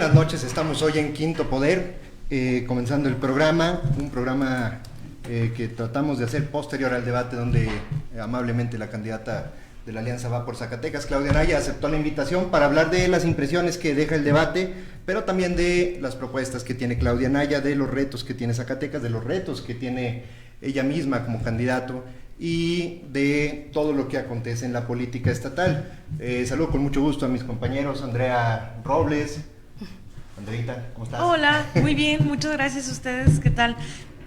buenas noches, estamos hoy en Quinto Poder, comenzando el programa, un programa que tratamos de hacer posterior al debate donde amablemente la candidata de la Alianza Va por Zacatecas, Claudia Anaya, aceptó la invitación para hablar de las impresiones que deja el debate, pero también de las propuestas que tiene Claudia Anaya, de los retos que tiene Zacatecas, de los retos que tiene ella misma como candidato y de todo lo que acontece en la política estatal. Saludo con mucho gusto a mis compañeros, Andrea Robles. Andreita, ¿cómo estás? Hola, muy bien, muchas gracias a ustedes, ¿qué tal?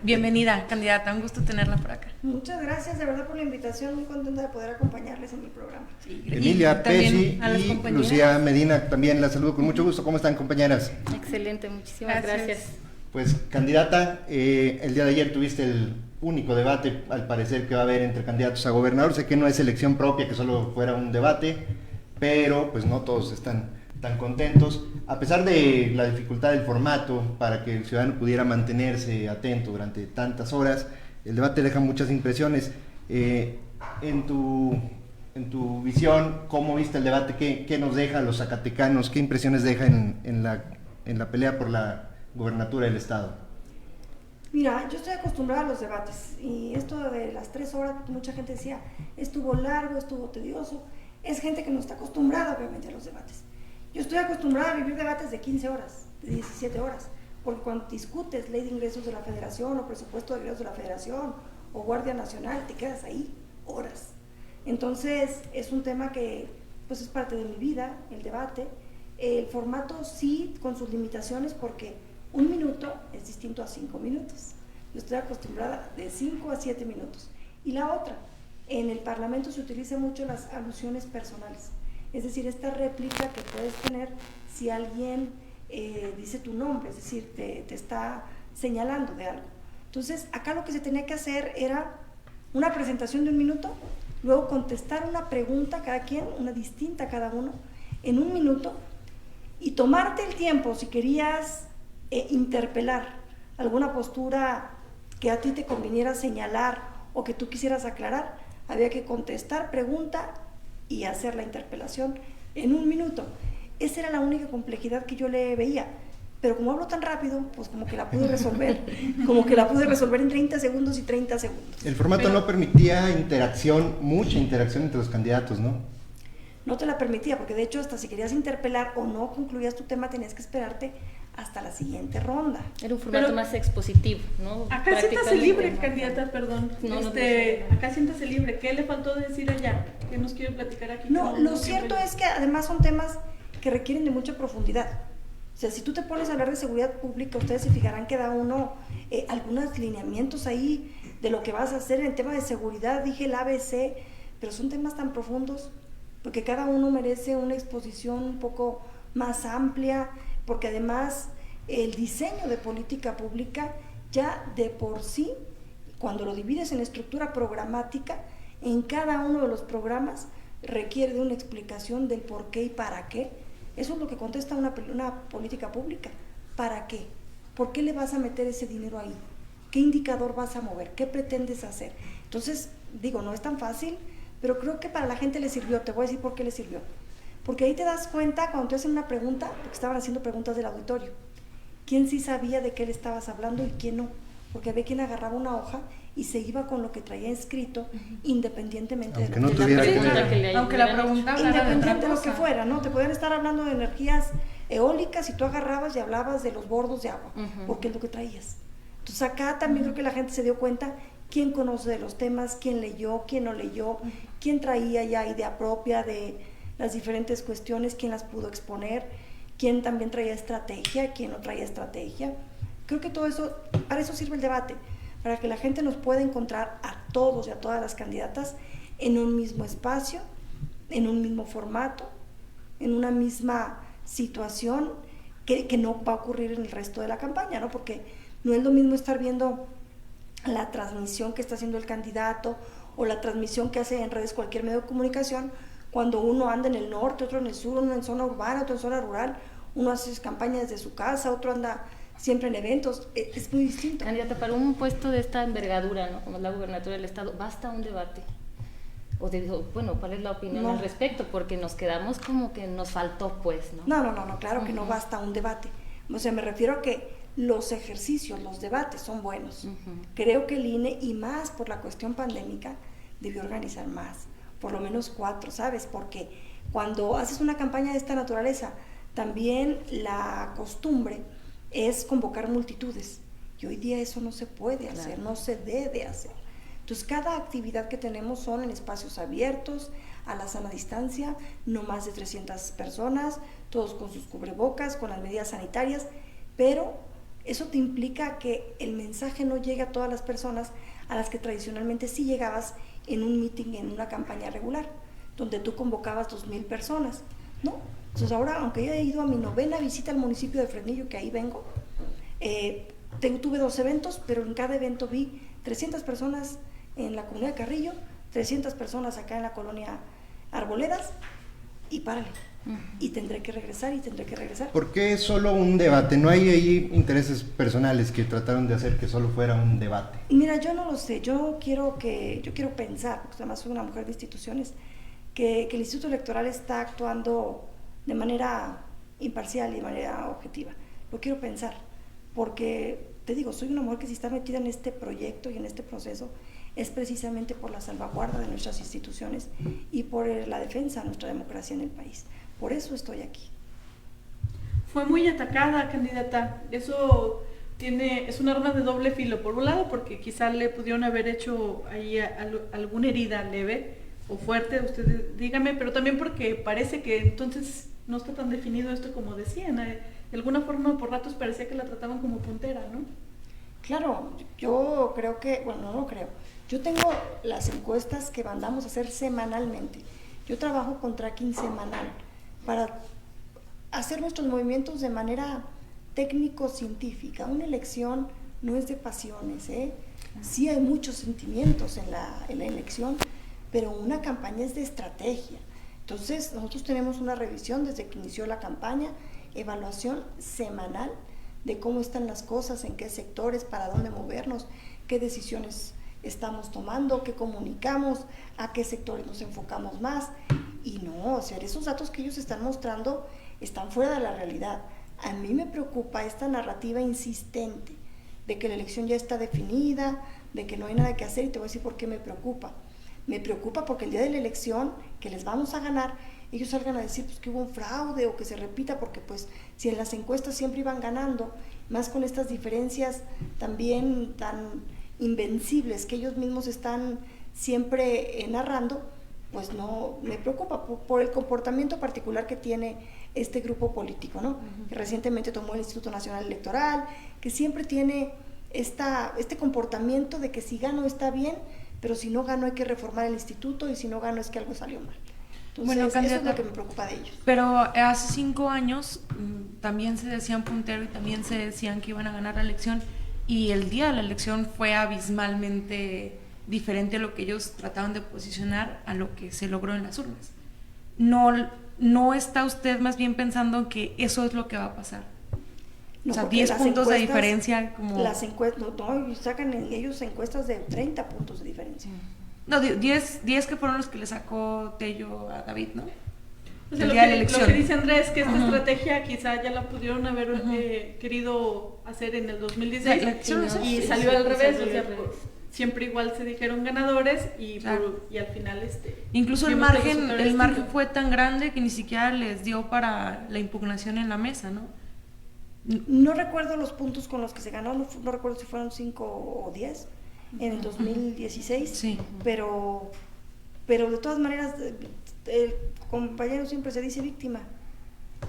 Bienvenida, candidata, un gusto tenerla por acá. Muchas gracias de verdad por la invitación, muy contenta de poder acompañarles en mi programa. Sí, Emilia Pesci y Lucía Medina, también la saludo con mucho gusto. ¿Cómo están, compañeras? Excelente, muchísimas gracias. Pues, candidata, el día de ayer tuviste el único debate, al parecer, que va a haber entre candidatos a gobernador. Sé que no es elección propia, que solo fuera un debate, pero pues no todos están tan contentos, a pesar de la dificultad del formato para que el ciudadano pudiera mantenerse atento durante tantas horas. El debate deja muchas impresiones. En tu visión, ¿cómo viste el debate? ¿Qué nos deja a los zacatecanos? ¿Qué impresiones deja en la pelea por la gobernatura del estado? Mira, yo estoy acostumbrada a los debates y esto de las 3 horas, mucha gente decía, estuvo largo, estuvo tedioso. Es gente que no está acostumbrada obviamente a los debates. Yo estoy acostumbrada a vivir debates de 15 horas, de 17 horas, porque cuando discutes ley de ingresos de la federación o presupuesto de ingresos de la federación o Guardia Nacional, te quedas ahí horas. Entonces es un tema que pues es parte de mi vida, el debate. El formato sí con sus limitaciones, porque 1 minuto es distinto a 5 minutos. Yo estoy acostumbrada de 5 a 7 minutos. Y la otra, en el Parlamento se utiliza mucho las alusiones personales. Es decir, esta réplica que puedes tener si alguien dice tu nombre, es decir, te está señalando de algo. Entonces, acá lo que se tenía que hacer era una presentación de 1 minuto, luego contestar una pregunta a cada quien, una distinta a cada uno, en 1 minuto, y tomarte el tiempo si querías interpelar alguna postura que a ti te conviniera señalar o que tú quisieras aclarar. Había que contestar pregunta y hacer la interpelación en 1 minuto. Esa era la única complejidad que yo le veía, pero como hablo tan rápido, pues como que la pude resolver, en 30 segundos y 30 segundos. El formato no permitía mucha interacción entre los candidatos, ¿no? No te la permitía, porque de hecho hasta si querías interpelar o no concluías tu tema, tenías que esperarte hasta la siguiente ronda. Era un formato más expositivo, ¿no? Acá siéntase libre, candidata, perdón. Acá siéntase libre. ¿Qué le faltó decir allá? ¿Qué nos quiere platicar aquí? No, lo cierto es que además son temas que requieren de mucha profundidad. O sea, si tú te pones a hablar de seguridad pública, ustedes se fijarán que da uno algunos lineamientos ahí de lo que vas a hacer en el tema de seguridad. Dije el ABC, pero son temas tan profundos, porque cada uno merece una exposición un poco más amplia, porque además el diseño de política pública ya de por sí, cuando lo divides en estructura programática, en cada uno de los programas requiere de una explicación del por qué y para qué. Eso es lo que contesta una política pública. ¿Para qué? ¿Por qué le vas a meter ese dinero ahí? ¿Qué indicador vas a mover? ¿Qué pretendes hacer? Entonces, digo, no es tan fácil, pero creo que para la gente le sirvió. Te voy a decir por qué le sirvió. Porque ahí te das cuenta cuando te hacen una pregunta, porque estaban haciendo preguntas del auditorio, quién sí sabía de qué le estabas hablando y quién no, porque había quien agarraba una hoja y se iba con lo que traía escrito, independientemente aunque de lo no que tuviera aunque la pregunta independiente de lo que fuera, ¿no? Te podían estar hablando de energías eólicas y tú agarrabas y hablabas de los bordos de agua, porque es lo que traías. Entonces acá también creo que la gente se dio cuenta quién conoce de los temas, quién leyó, quién no leyó, quién traía ya idea propia de las diferentes cuestiones, quién las pudo exponer, quién también traía estrategia, quién no traía estrategia. Creo que todo eso, para eso sirve el debate, para que la gente nos pueda encontrar a todos y a todas las candidatas en un mismo espacio, en un mismo formato, en una misma situación que no va a ocurrir en el resto de la campaña, ¿no? Porque no es lo mismo estar viendo la transmisión que está haciendo el candidato o la transmisión que hace en redes cualquier medio de comunicación, cuando uno anda en el norte, otro en el sur, uno en zona urbana, otro en zona rural, uno hace campaña desde su casa, otro anda siempre en eventos, es muy distinto. Candidata, para un puesto de esta envergadura, ¿no?, como es la gubernatura del estado, ¿basta un debate? O dijo, bueno, ¿cuál es la opinión al respecto? Porque nos quedamos como que nos faltó, pues, ¿no? No, claro que no basta un debate. O sea, me refiero a que los ejercicios, los debates son buenos. Creo que el INE, y más por la cuestión pandémica, debió organizar más, por lo menos 4, ¿sabes? Porque cuando haces una campaña de esta naturaleza, también la costumbre es convocar multitudes. Y hoy día eso no se puede hacer, no se debe hacer. Entonces, cada actividad que tenemos son en espacios abiertos, a la sana distancia, no más de 300 personas, todos con sus cubrebocas, con las medidas sanitarias, pero eso te implica que el mensaje no llegue a todas las personas a las que tradicionalmente sí llegabas en un meeting, en una campaña regular, donde tú convocabas 2,000 personas, ¿no? Entonces ahora, aunque yo he ido a mi 9ª visita al municipio de Fresnillo, que ahí vengo, tuve 2 eventos, pero en cada evento vi 300 personas en la comunidad de Carrillo, 300 personas acá en la colonia Arboledas, y párale. Y tendré que regresar. ¿Por qué solo un debate? ¿No hay ahí intereses personales que trataron de hacer que solo fuera un debate? Mira, yo no lo sé, yo quiero pensar, porque además soy una mujer de instituciones, que el Instituto Electoral está actuando de manera imparcial y de manera objetiva. Lo quiero pensar, porque te digo, soy una mujer que si está metida en este proyecto y en este proceso es precisamente por la salvaguarda de nuestras instituciones y por la defensa de nuestra democracia en el país. Por eso estoy aquí. Fue muy atacada, candidata. Eso es un arma de doble filo. Por un lado, porque quizá le pudieron haber hecho ahí alguna herida leve o fuerte, usted dígame, pero también porque parece que entonces no está tan definido esto como decían. De alguna forma, por ratos parecía que la trataban como puntera, ¿no? Claro, yo creo que, bueno, no creo. Yo tengo las encuestas que mandamos a hacer semanalmente. Yo trabajo con tracking semanal para hacer nuestros movimientos de manera técnico-científica. Una elección no es de pasiones, ¿eh? Sí hay muchos sentimientos en la elección, pero una campaña es de estrategia. Entonces, nosotros tenemos una revisión desde que inició la campaña, evaluación semanal de cómo están las cosas, en qué sectores, para dónde movernos, qué decisiones estamos tomando, qué comunicamos, a qué sectores nos enfocamos más. Y no, o sea, esos datos que ellos están mostrando están fuera de la realidad. A mí me preocupa esta narrativa insistente de que la elección ya está definida, de que no hay nada que hacer, y te voy a decir por qué me preocupa. Me preocupa porque el día de la elección, que les vamos a ganar, ellos salgan a decir pues, que hubo un fraude o que se repita, porque pues si en las encuestas siempre iban ganando, más con estas diferencias también tan invencibles que ellos mismos están siempre narrando, pues no, me preocupa por el comportamiento particular que tiene este grupo político, ¿no? Que recientemente tomó el Instituto Nacional Electoral, que siempre tiene este comportamiento de que si gano está bien, pero si no gano hay que reformar el instituto, y si no gano es que algo salió mal. Entonces, bueno, eso es lo que me preocupa de ellos. Pero hace 5 años también se decían puntero y también se decían que iban a ganar la elección, y el día de la elección fue abismalmente diferente a lo que ellos trataban de posicionar a lo que se logró en las urnas. ¿No está usted más bien pensando que eso es lo que va a pasar? No, o sea, porque 10 puntos de diferencia como... Las encuestas, no, sacan ellos encuestas de 30 puntos de diferencia. No, 10 que fueron los que le sacó Tello a David, ¿no? O sea, lo que dice Andrés, que esta estrategia quizá ya la pudieron haber querido hacer en el 2016 y salió al revés, o sea, siempre igual se dijeron ganadores y al final incluso el margen fue tan grande que ni siquiera les dio para la impugnación en la mesa, ¿no? No recuerdo los puntos con los que se ganó, no recuerdo si fueron 5 o 10 en el 2016, sí. pero de todas maneras el compañero siempre se dice víctima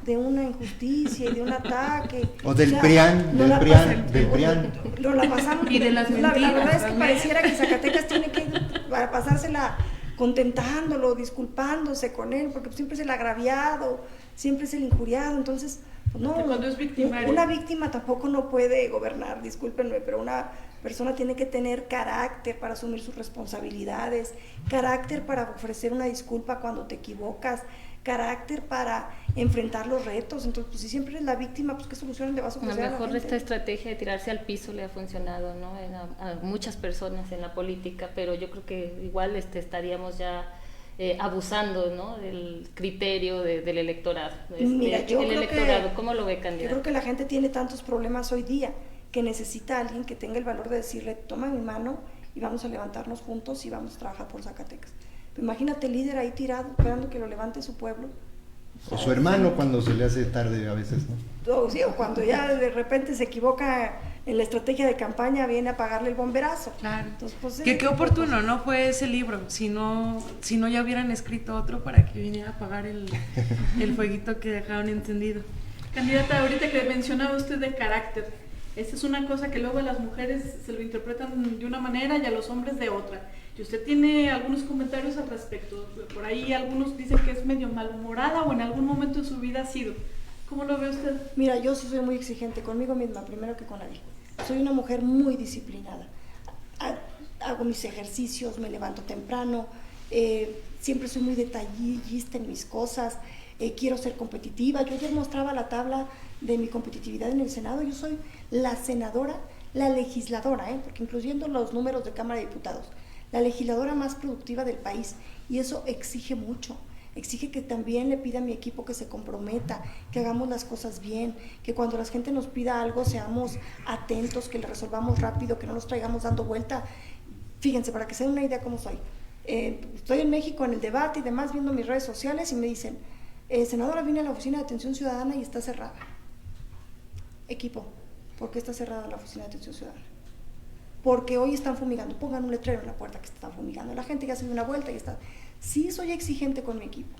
de una injusticia y de un ataque. O del PRIAN, del PRIAN. Lo la pasamos. Y de las mentiras. La verdad es que pareciera que Zacatecas tiene que para pasársela contentándolo, disculpándose con él, porque siempre es el agraviado, siempre es el injuriado, entonces pues no, cuando es victimario. Una víctima tampoco no puede gobernar, discúlpenme, pero una persona tiene que tener carácter para asumir sus responsabilidades, carácter para ofrecer una disculpa cuando te equivocas, carácter para enfrentar los retos. Entonces, pues si siempre eres la víctima, pues ¿qué solución le vas a ofrecer A a lo la mejor gente? esta estrategia de tirarse al piso le ha funcionado, ¿no? A muchas personas en la política, pero yo creo que igual estaríamos ya abusando, ¿no? Del criterio del electorado. Mira, yo el creo electorado, que, ¿cómo lo ve, yo candidato? creo que la gente tiene tantos problemas hoy día que necesita a alguien que tenga el valor de decirle, toma mi mano y vamos a levantarnos juntos y vamos a trabajar por Zacatecas. Pero imagínate el líder ahí tirado, esperando que lo levante su pueblo. O su hermano cuando se le hace tarde a veces, ¿no? Sí, o cuando ya de repente se equivoca en la estrategia de campaña, viene a pagarle el bomberazo. Claro. Entonces, pues, Que qué oportuno, ¿no? Fue ese libro. Si no ya hubieran escrito otro para que viniera a apagar el fueguito que dejaron encendido. Candidata, ahorita que mencionaba usted de carácter, esta es una cosa que luego a las mujeres se lo interpretan de una manera y a los hombres de otra. Y usted tiene algunos comentarios al respecto. Por ahí algunos dicen que es medio malhumorada o en algún momento de su vida ha sido. ¿Cómo lo ve usted? Mira, yo sí soy muy exigente conmigo misma, primero que con nadie. Soy una mujer muy disciplinada. Hago mis ejercicios, me levanto temprano, siempre soy muy detallista en mis cosas, quiero ser competitiva. Yo ayer mostraba la tabla de mi competitividad en el Senado. Yo soy la senadora, la legisladora, porque incluyendo los números de Cámara de Diputados, la legisladora más productiva del país, y eso exige mucho. Exige que también le pida a mi equipo que se comprometa, que hagamos las cosas bien, que cuando la gente nos pida algo seamos atentos, que le resolvamos rápido, que no nos traigamos dando vuelta. Fíjense, para que se den una idea cómo soy. Estoy en México en el debate y demás, viendo mis redes sociales y me dicen, senadora, vine a la oficina de atención ciudadana y está cerrada. Equipo, ¿por qué está cerrada la oficina de atención ciudadana? Porque hoy están fumigando. Pongan un letrero en la puerta que están fumigando. La gente ya se dio una vuelta y está. Sí, soy exigente con mi equipo,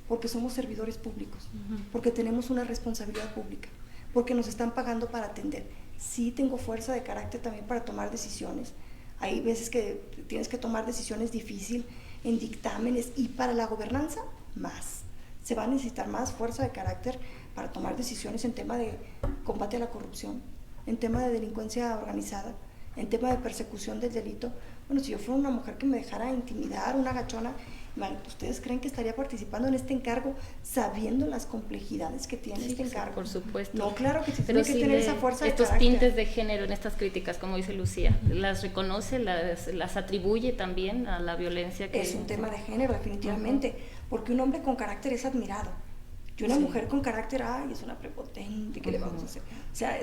porque somos servidores públicos, porque tenemos una responsabilidad pública, porque nos están pagando para atender. Sí tengo fuerza de carácter también para tomar decisiones. Hay veces que tienes que tomar decisiones difíciles en dictámenes, y para la gobernanza, más. Se va a necesitar más fuerza de carácter para tomar decisiones en tema de combate a la corrupción, en tema de delincuencia organizada, en tema de persecución del delito. Bueno, si yo fuera una mujer que me dejara intimidar, una gachona, ¿ustedes creen que estaría participando en este encargo sabiendo las complejidades que tiene este encargo? Por supuesto. No, claro que sí, pero tiene que tener esa fuerza de estos carácter. tintes de género en estas críticas, como dice Lucía, ¿las reconoce, las atribuye también a la violencia que...? Es un tema de género, definitivamente, porque un hombre con carácter es admirado. Y una mujer con carácter, ay, es una prepotente, ¿qué le vamos a hacer? O sea,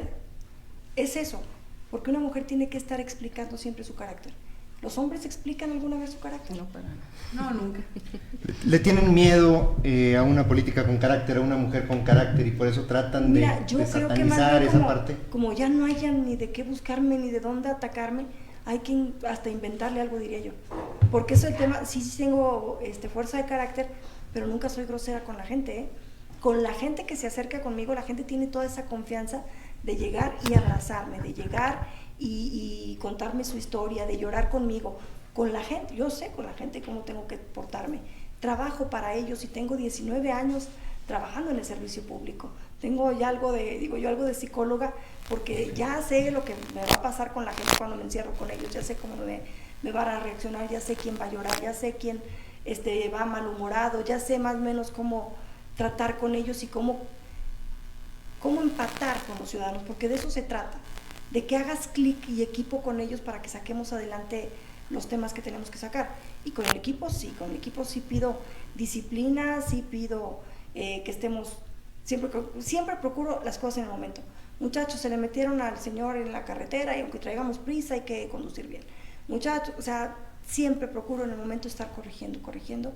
es eso, porque una mujer tiene que estar explicando siempre su carácter. ¿Los hombres explican alguna vez su carácter? No, para nada. No, nunca. ¿Le tienen miedo a una política con carácter, a una mujer con carácter, y por eso tratan de Mira, yo creo que más satanizar bien esa parte? como ya no haya ni de qué buscarme ni de dónde atacarme, hay que hasta inventarle algo, diría yo. Porque eso es el tema. Sí tengo fuerza de carácter, pero nunca soy grosera con la gente, Con la gente que se acerca conmigo, la gente tiene toda esa confianza de llegar y abrazarme, de llegar y contarme su historia, de llorar conmigo. Con la gente, yo sé con la gente cómo tengo que portarme. Trabajo para ellos y tengo 19 años trabajando en el servicio público. Tengo ya algo de psicóloga, porque ya sé lo que me va a pasar con la gente cuando me encierro con ellos, ya sé cómo me van a reaccionar, ya sé quién va a llorar, ya sé quién va malhumorado, ya sé más o menos cómo tratar con ellos y cómo empatar con los ciudadanos, porque de eso se trata, de que hagas clic y equipo con ellos para que saquemos adelante los temas que tenemos que sacar. Y con el equipo sí pido disciplina, sí pido que estemos, siempre procuro las cosas en el momento. Muchachos, se le metieron al señor en la carretera y aunque traigamos prisa hay que conducir bien. Muchachos, o sea, siempre procuro en el momento estar corrigiendo.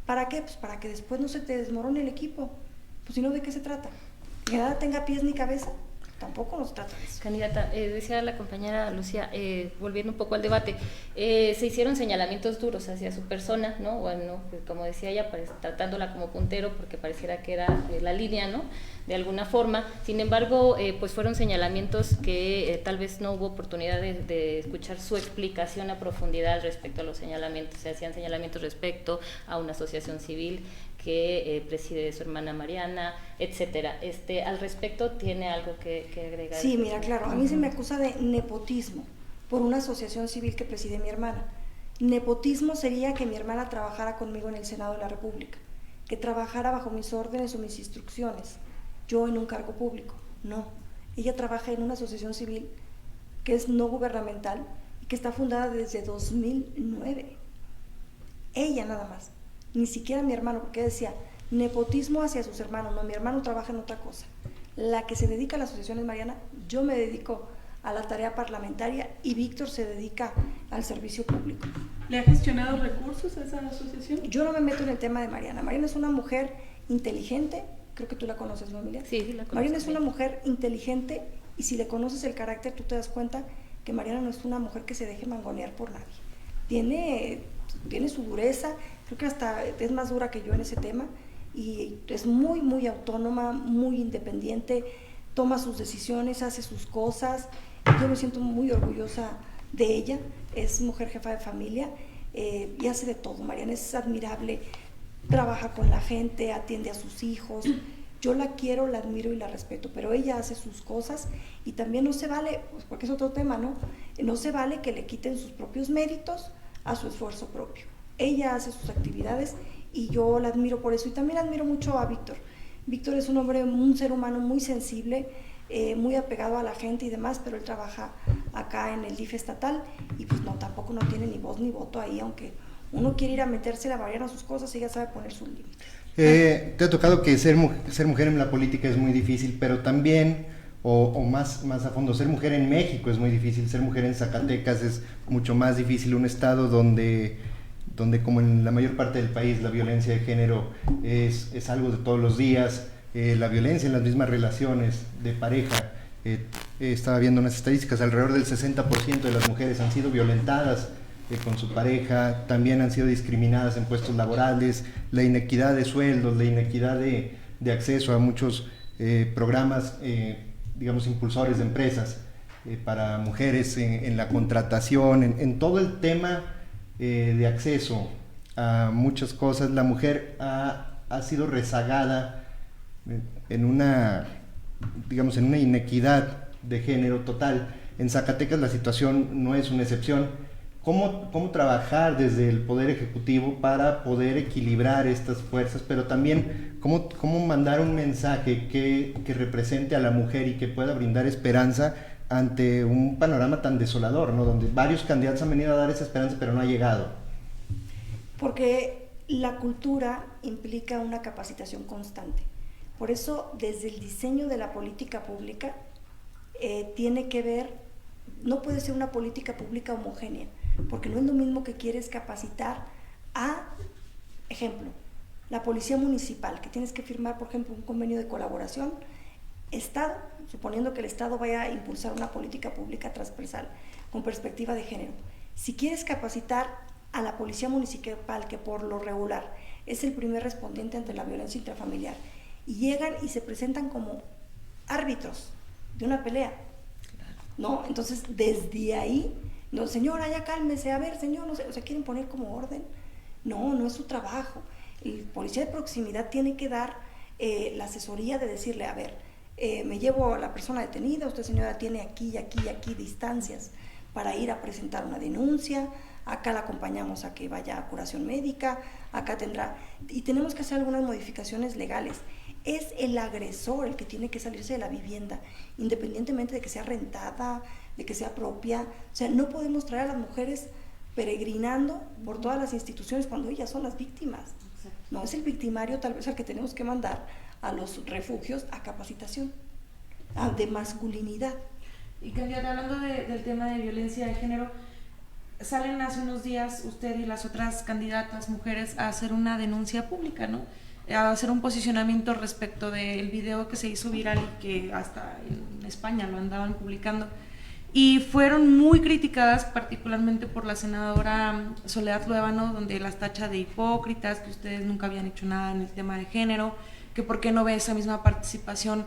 ¿Para qué? Pues para que después no se te desmorone el equipo. Pues si no, ¿de qué se trata? Que nada tenga pies ni cabeza. Tampoco nos trata de eso. Candidata, decía la compañera Lucía, volviendo un poco al debate, se hicieron señalamientos duros hacia su persona, ¿no? Bueno, como decía ella, tratándola como puntero porque pareciera que era la línea, ¿no? De alguna forma. Sin embargo, pues fueron señalamientos que tal vez no hubo oportunidad de escuchar su explicación a profundidad respecto a los señalamientos. Se hacían señalamientos respecto a una asociación civil que preside su hermana Mariana, etcétera. Al respecto, ¿tiene algo que agregar? Sí, mira, claro, a mí se me acusa de nepotismo por una asociación civil que preside mi hermana. Nepotismo sería que mi hermana trabajara conmigo en el Senado de la República, que trabajara bajo mis órdenes o mis instrucciones, yo en un cargo público, no. Ella trabaja en una asociación civil que es no gubernamental y que está fundada desde 2009. Ella nada más, ni siquiera mi hermano, porque decía, nepotismo hacia sus hermanos, no, mi hermano trabaja en otra cosa. La que se dedica a la asociación es Mariana, yo me dedico a la tarea parlamentaria y Víctor se dedica al servicio público. ¿Le ha gestionado recursos a esa asociación? Yo no me meto en el tema de Mariana. Mariana es una mujer inteligente, creo que tú la conoces, ¿no, Emilia? Sí, la conozco. Mariana es una mujer inteligente y si le conoces el carácter, tú te das cuenta que Mariana no es una mujer que se deje mangonear por nadie. Tiene su dureza, creo que hasta es más dura que yo en ese tema y es muy, muy autónoma, muy independiente, toma sus decisiones, hace sus cosas. Yo me siento muy orgullosa de ella, es mujer jefa de familia y hace de todo. Mariana es admirable, trabaja con la gente, atiende a sus hijos. Yo la quiero, la admiro y la respeto, pero ella hace sus cosas y también no se vale, pues porque es otro tema, ¿no? No se vale que le quiten sus propios méritos a su esfuerzo propio. Ella hace sus actividades y yo la admiro por eso y también admiro mucho a Víctor. Víctor es un hombre, un ser humano muy sensible, muy apegado a la gente y demás, pero él trabaja acá en el DIF estatal y pues no, tampoco no tiene ni voz ni voto ahí, aunque uno quiere ir a meterse la variar a sus cosas, ella sabe poner sus límites. Te ha tocado que ser mujer en la política es muy difícil, pero también, o más a fondo, ser mujer en México es muy difícil, ser mujer en Zacatecas es mucho más difícil, un estado donde como en la mayor parte del país la violencia de género es algo de todos los días, la violencia en las mismas relaciones de pareja, estaba viendo unas estadísticas, alrededor del 60% de las mujeres han sido violentadas con su pareja, también han sido discriminadas en puestos laborales, la inequidad de sueldos, la inequidad de acceso a muchos programas, digamos, impulsores de empresas para mujeres en la contratación, en todo el tema de acceso a muchas cosas. La mujer ha sido rezagada en una inequidad de género total. En Zacatecas la situación no es una excepción. ¿Cómo trabajar desde el Poder Ejecutivo para poder equilibrar estas fuerzas, pero también cómo mandar un mensaje que represente a la mujer y que pueda brindar esperanza ante un panorama tan desolador, ¿no? Donde varios candidatos han venido a dar esa esperanza, pero no ha llegado? Porque la cultura implica una capacitación constante. Por eso, desde el diseño de la política pública, tiene que ver, no puede ser una política pública homogénea, porque no es lo mismo que quieres capacitar a, ejemplo, la policía municipal, que tienes que firmar, por ejemplo, un convenio de colaboración, Estado, suponiendo que el Estado vaya a impulsar una política pública transversal con perspectiva de género. Si quieres capacitar a la policía municipal, que por lo regular es el primer respondiente ante la violencia intrafamiliar, y llegan y se presentan como árbitros de una pelea, ¿no? Entonces, desde ahí, no, señora, ya cálmese, a ver, señor, no sé, o sea, quieren poner como orden. No es su trabajo. El policía de proximidad tiene que dar la asesoría de decirle, a ver, me llevo a la persona detenida, usted, señora, tiene aquí y aquí y aquí distancias para ir a presentar una denuncia, acá la acompañamos a que vaya a curación médica, acá tendrá, y tenemos que hacer algunas modificaciones legales. Es el agresor el que tiene que salirse de la vivienda, independientemente de que sea rentada, de que sea propia. O sea, no podemos traer a las mujeres peregrinando por todas las instituciones cuando ellas son las víctimas. No es el victimario tal vez al que tenemos que mandar a los refugios a capacitación de masculinidad. Y candidata, hablando del tema de violencia de género, salen hace unos días usted y las otras candidatas mujeres a hacer una denuncia pública, ¿no? A hacer un posicionamiento respecto del video que se hizo viral y que hasta en España lo andaban publicando. Y fueron muy criticadas, particularmente por la senadora Soledad Luevano, donde las tacha de hipócritas, que ustedes nunca habían hecho nada en el tema de género, que por qué no ve esa misma participación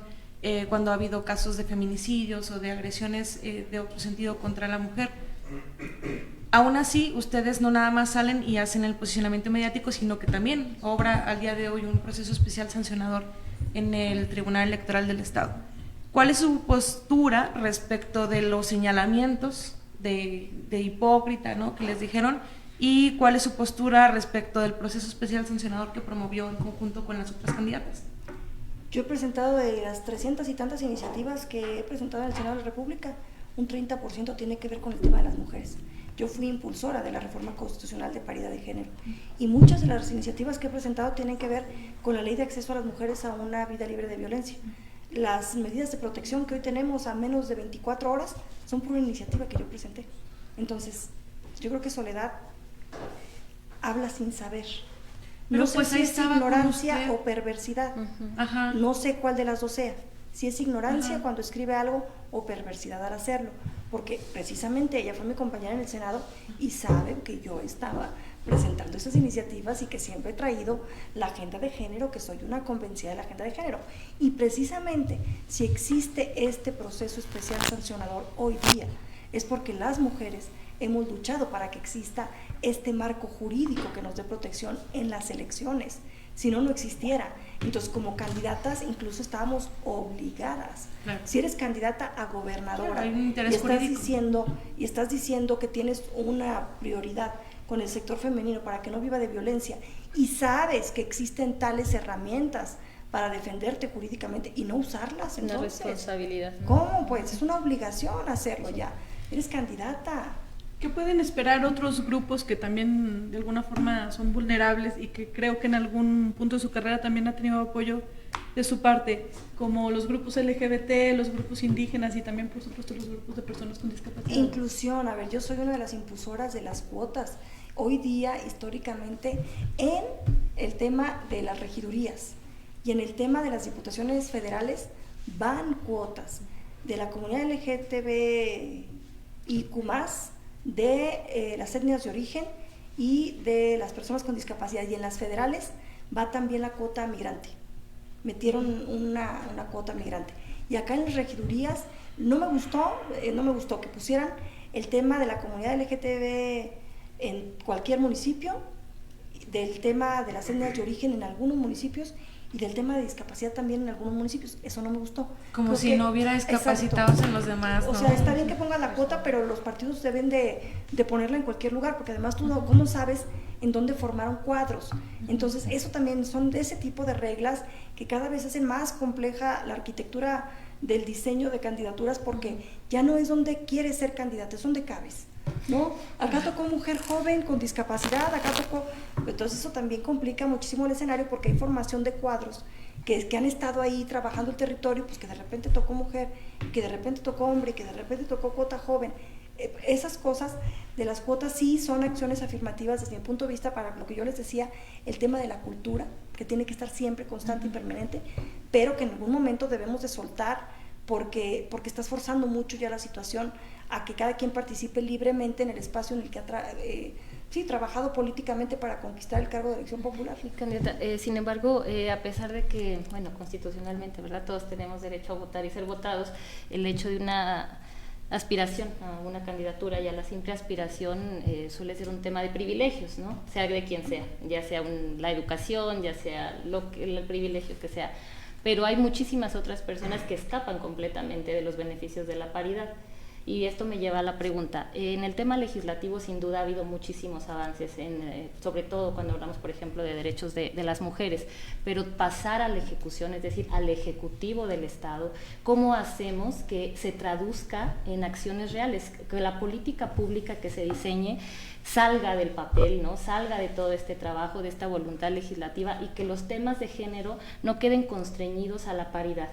cuando ha habido casos de feminicidios o de agresiones de otro sentido contra la mujer. Aún así, ustedes no nada más salen y hacen el posicionamiento mediático, sino que también obra al día de hoy un proceso especial sancionador en el Tribunal Electoral del Estado. ¿Cuál es su postura respecto de los señalamientos de hipócrita, ¿no?, que les dijeron, y cuál es su postura respecto del proceso especial sancionador que promovió en conjunto con las otras candidatas. Yo he presentado de las 300 y tantas iniciativas que he presentado en el Senado de la República, un 30% tiene que ver con el tema de las mujeres. Yo fui impulsora de la reforma constitucional de paridad de género y muchas de las iniciativas que he presentado tienen que ver con la ley de acceso a las mujeres a una vida libre de violencia. Las medidas de protección que hoy tenemos a menos de 24 horas son por una iniciativa que yo presenté. Entonces, yo creo que Soledad habla sin saber. Pero No sé pues si ahí es estaba ignorancia con usted. o perversidad. Ajá. No sé cuál de las dos sea. Si es ignorancia Ajá. cuando escribe algo o perversidad al hacerlo. Porque precisamente ella fue mi compañera en el Senado y sabe que yo estaba presentando esas iniciativas y que siempre he traído la agenda de género, que soy una convencida de la agenda de género. Y precisamente si existe este proceso especial sancionador hoy día, es porque las mujeres hemos luchado para que exista este marco jurídico que nos dé protección en las elecciones. Si no, no existiera. Entonces, como candidatas, incluso estábamos obligadas. Claro. Si eres candidata a gobernadora, Claro, hay un interés y jurídico. estás diciendo que tienes una prioridad con el sector femenino para que no viva de violencia, y sabes que existen tales herramientas para defenderte jurídicamente y no usarlas, Una entonces, responsabilidad, ¿no? ¿cómo? Pues es una obligación hacerlo ya. Eres candidata. ¿Qué pueden esperar otros grupos que también de alguna forma son vulnerables y que creo que en algún punto de su carrera también ha tenido apoyo de su parte, como los grupos LGBT, los grupos indígenas y también por supuesto los grupos de personas con discapacidad? Inclusión, a ver, yo soy una de las impulsoras de las cuotas. Hoy día, históricamente, en el tema de las regidurías y en el tema de las diputaciones federales, van cuotas de la comunidad LGTBIQ+, de las etnias de origen y de las personas con discapacidad. Y en las federales va también la cuota migrante. Metieron una cuota migrante. Y acá en las regidurías no me gustó que pusieran el tema de la comunidad LGTB en cualquier municipio, del tema de las etnias de origen en algunos municipios y del tema de discapacidad también en algunos municipios. Eso no me gustó. Como Creo si que- no hubiera discapacitados Exacto. en los demás, O ¿no? sea, está bien que pongan la cuota, pero los partidos deben de ponerla en cualquier lugar, porque además tú no, ¿cómo sabes en dónde formaron cuadros? Entonces, eso también son de ese tipo de reglas que cada vez hacen más compleja la arquitectura del diseño de candidaturas, porque ya no es donde quieres ser candidata, es donde cabes, ¿no? Acá tocó mujer joven con discapacidad, acá tocó... Entonces eso también complica muchísimo el escenario, porque hay formación de cuadros que han estado ahí trabajando el territorio, pues que de repente tocó mujer, que de repente tocó hombre, que de repente tocó cuota joven. Esas cosas de las cuotas sí son acciones afirmativas desde mi punto de vista para lo que yo les decía, el tema de la cultura, que tiene que estar siempre constante y permanente, pero que en algún momento debemos de soltar porque estás forzando mucho ya la situación a que cada quien participe libremente en el espacio en el que ha trabajado políticamente para conquistar el cargo de elección popular. Sí, candidata. Sin embargo, a pesar de que, bueno, constitucionalmente, ¿verdad? Todos tenemos derecho a votar y ser votados, el hecho de una aspiración a una candidatura y a la simple aspiración suele ser un tema de privilegios, ¿no? Sea de quien sea, ya sea la educación, ya sea el privilegio que sea. Pero hay muchísimas otras personas que escapan completamente de los beneficios de la paridad. Y esto me lleva a la pregunta. En el tema legislativo, sin duda, ha habido muchísimos avances, sobre todo cuando hablamos, por ejemplo, de derechos de las mujeres, pero pasar a la ejecución, es decir, al Ejecutivo del Estado, ¿cómo hacemos que se traduzca en acciones reales? Que la política pública que se diseñe salga del papel, ¿no? Salga de todo este trabajo, de esta voluntad legislativa, y que los temas de género no queden constreñidos a la paridad,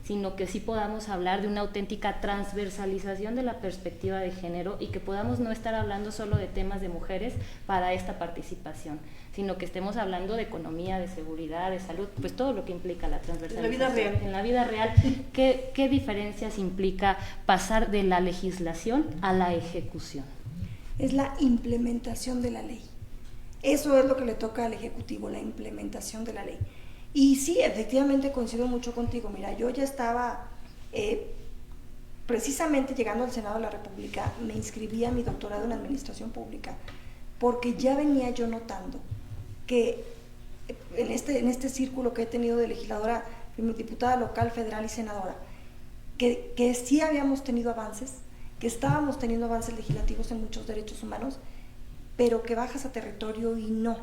sino que sí podamos hablar de una auténtica transversalización de la perspectiva de género y que podamos no estar hablando solo de temas de mujeres para esta participación, sino que estemos hablando de economía, de seguridad, de salud, pues todo lo que implica la transversalización. En la vida real. En la vida real, ¿qué diferencias implica pasar de la legislación a la ejecución? Es la implementación de la ley. Eso es lo que le toca al Ejecutivo, la implementación de la ley. Y sí, efectivamente coincido mucho contigo. Mira, yo ya estaba, precisamente llegando al Senado de la República, me inscribí a mi doctorado en Administración Pública, porque ya venía yo notando que en este círculo que he tenido de legisladora, diputada local, federal y senadora, que sí habíamos tenido avances, que estábamos teniendo avances legislativos en muchos derechos humanos, pero que bajas a territorio y no.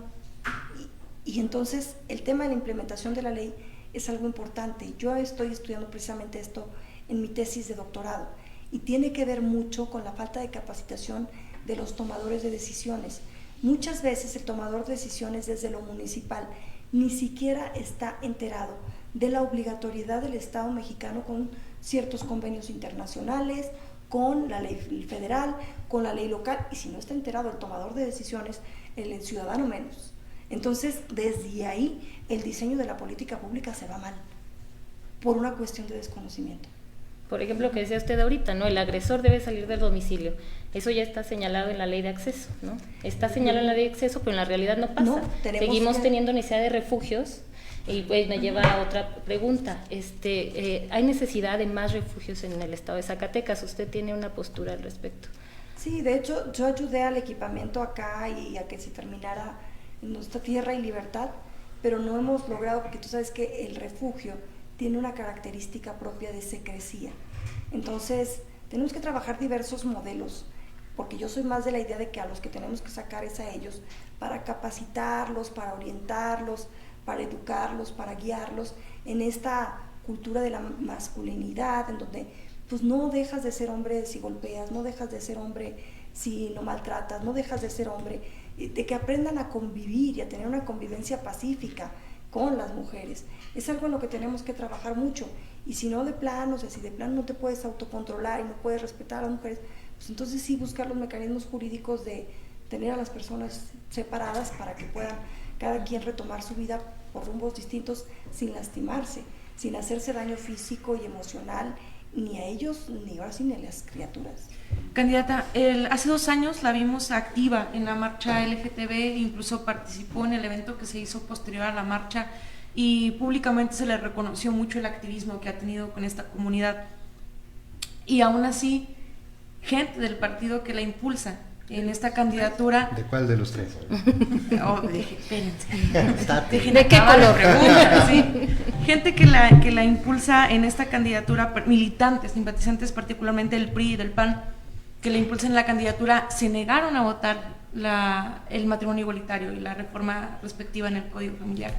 Y entonces el tema de la implementación de la ley es algo importante. Yo estoy estudiando precisamente esto en mi tesis de doctorado y tiene que ver mucho con la falta de capacitación de los tomadores de decisiones. Muchas veces el tomador de decisiones desde lo municipal ni siquiera está enterado de la obligatoriedad del Estado mexicano con ciertos convenios internacionales, con la ley federal, con la ley local, y si no está enterado el tomador de decisiones, el ciudadano menos. Entonces, desde ahí, el diseño de la política pública se va mal, por una cuestión de desconocimiento. Por ejemplo, que decía usted ahorita, ¿no? El agresor debe salir del domicilio. Eso ya está señalado en la ley de acceso, ¿no? Está señalado en la ley de acceso, pero en la realidad no pasa. Seguimos teniendo necesidad de refugios. Y pues me lleva a otra pregunta. ¿Hay necesidad de más refugios en el estado de Zacatecas? ¿Usted tiene una postura al respecto? Sí, de hecho, yo ayudé al equipamiento acá y a que se terminara en nuestra tierra y libertad, pero no hemos logrado, porque tú sabes que el refugio tiene una característica propia de secrecía. Entonces, tenemos que trabajar diversos modelos, porque yo soy más de la idea de que a los que tenemos que sacar es a ellos, para capacitarlos, para orientarlos, para educarlos, para guiarlos en esta cultura de la masculinidad, en donde pues no dejas de ser hombre si golpeas, no dejas de ser hombre si no maltratas, no dejas de ser hombre, de que aprendan a convivir y a tener una convivencia pacífica con las mujeres. Es algo en lo que tenemos que trabajar mucho, y si no de plano, o sea, si de plano no te puedes autocontrolar y no puedes respetar a las mujeres, pues entonces sí buscar los mecanismos jurídicos de tener a las personas separadas para que puedan cada quien retomar su vida por rumbos distintos sin lastimarse, sin hacerse daño físico y emocional ni a ellos, ni ahora sí, ni a las criaturas. Candidata, hace 2 años la vimos activa en la marcha LGTB, incluso participó en el evento que se hizo posterior a la marcha y públicamente se le reconoció mucho el activismo que ha tenido con esta comunidad. Y aún así, gente del partido que la impulsa en esta candidatura. ¿De cuál de los tres? Espérense. ¿De qué color? Sí. Gente que la impulsa en esta candidatura, militantes, simpatizantes particularmente del PRI y del PAN, que la impulsan en la candidatura, se negaron a votar el matrimonio igualitario y la reforma respectiva en el Código Familiar.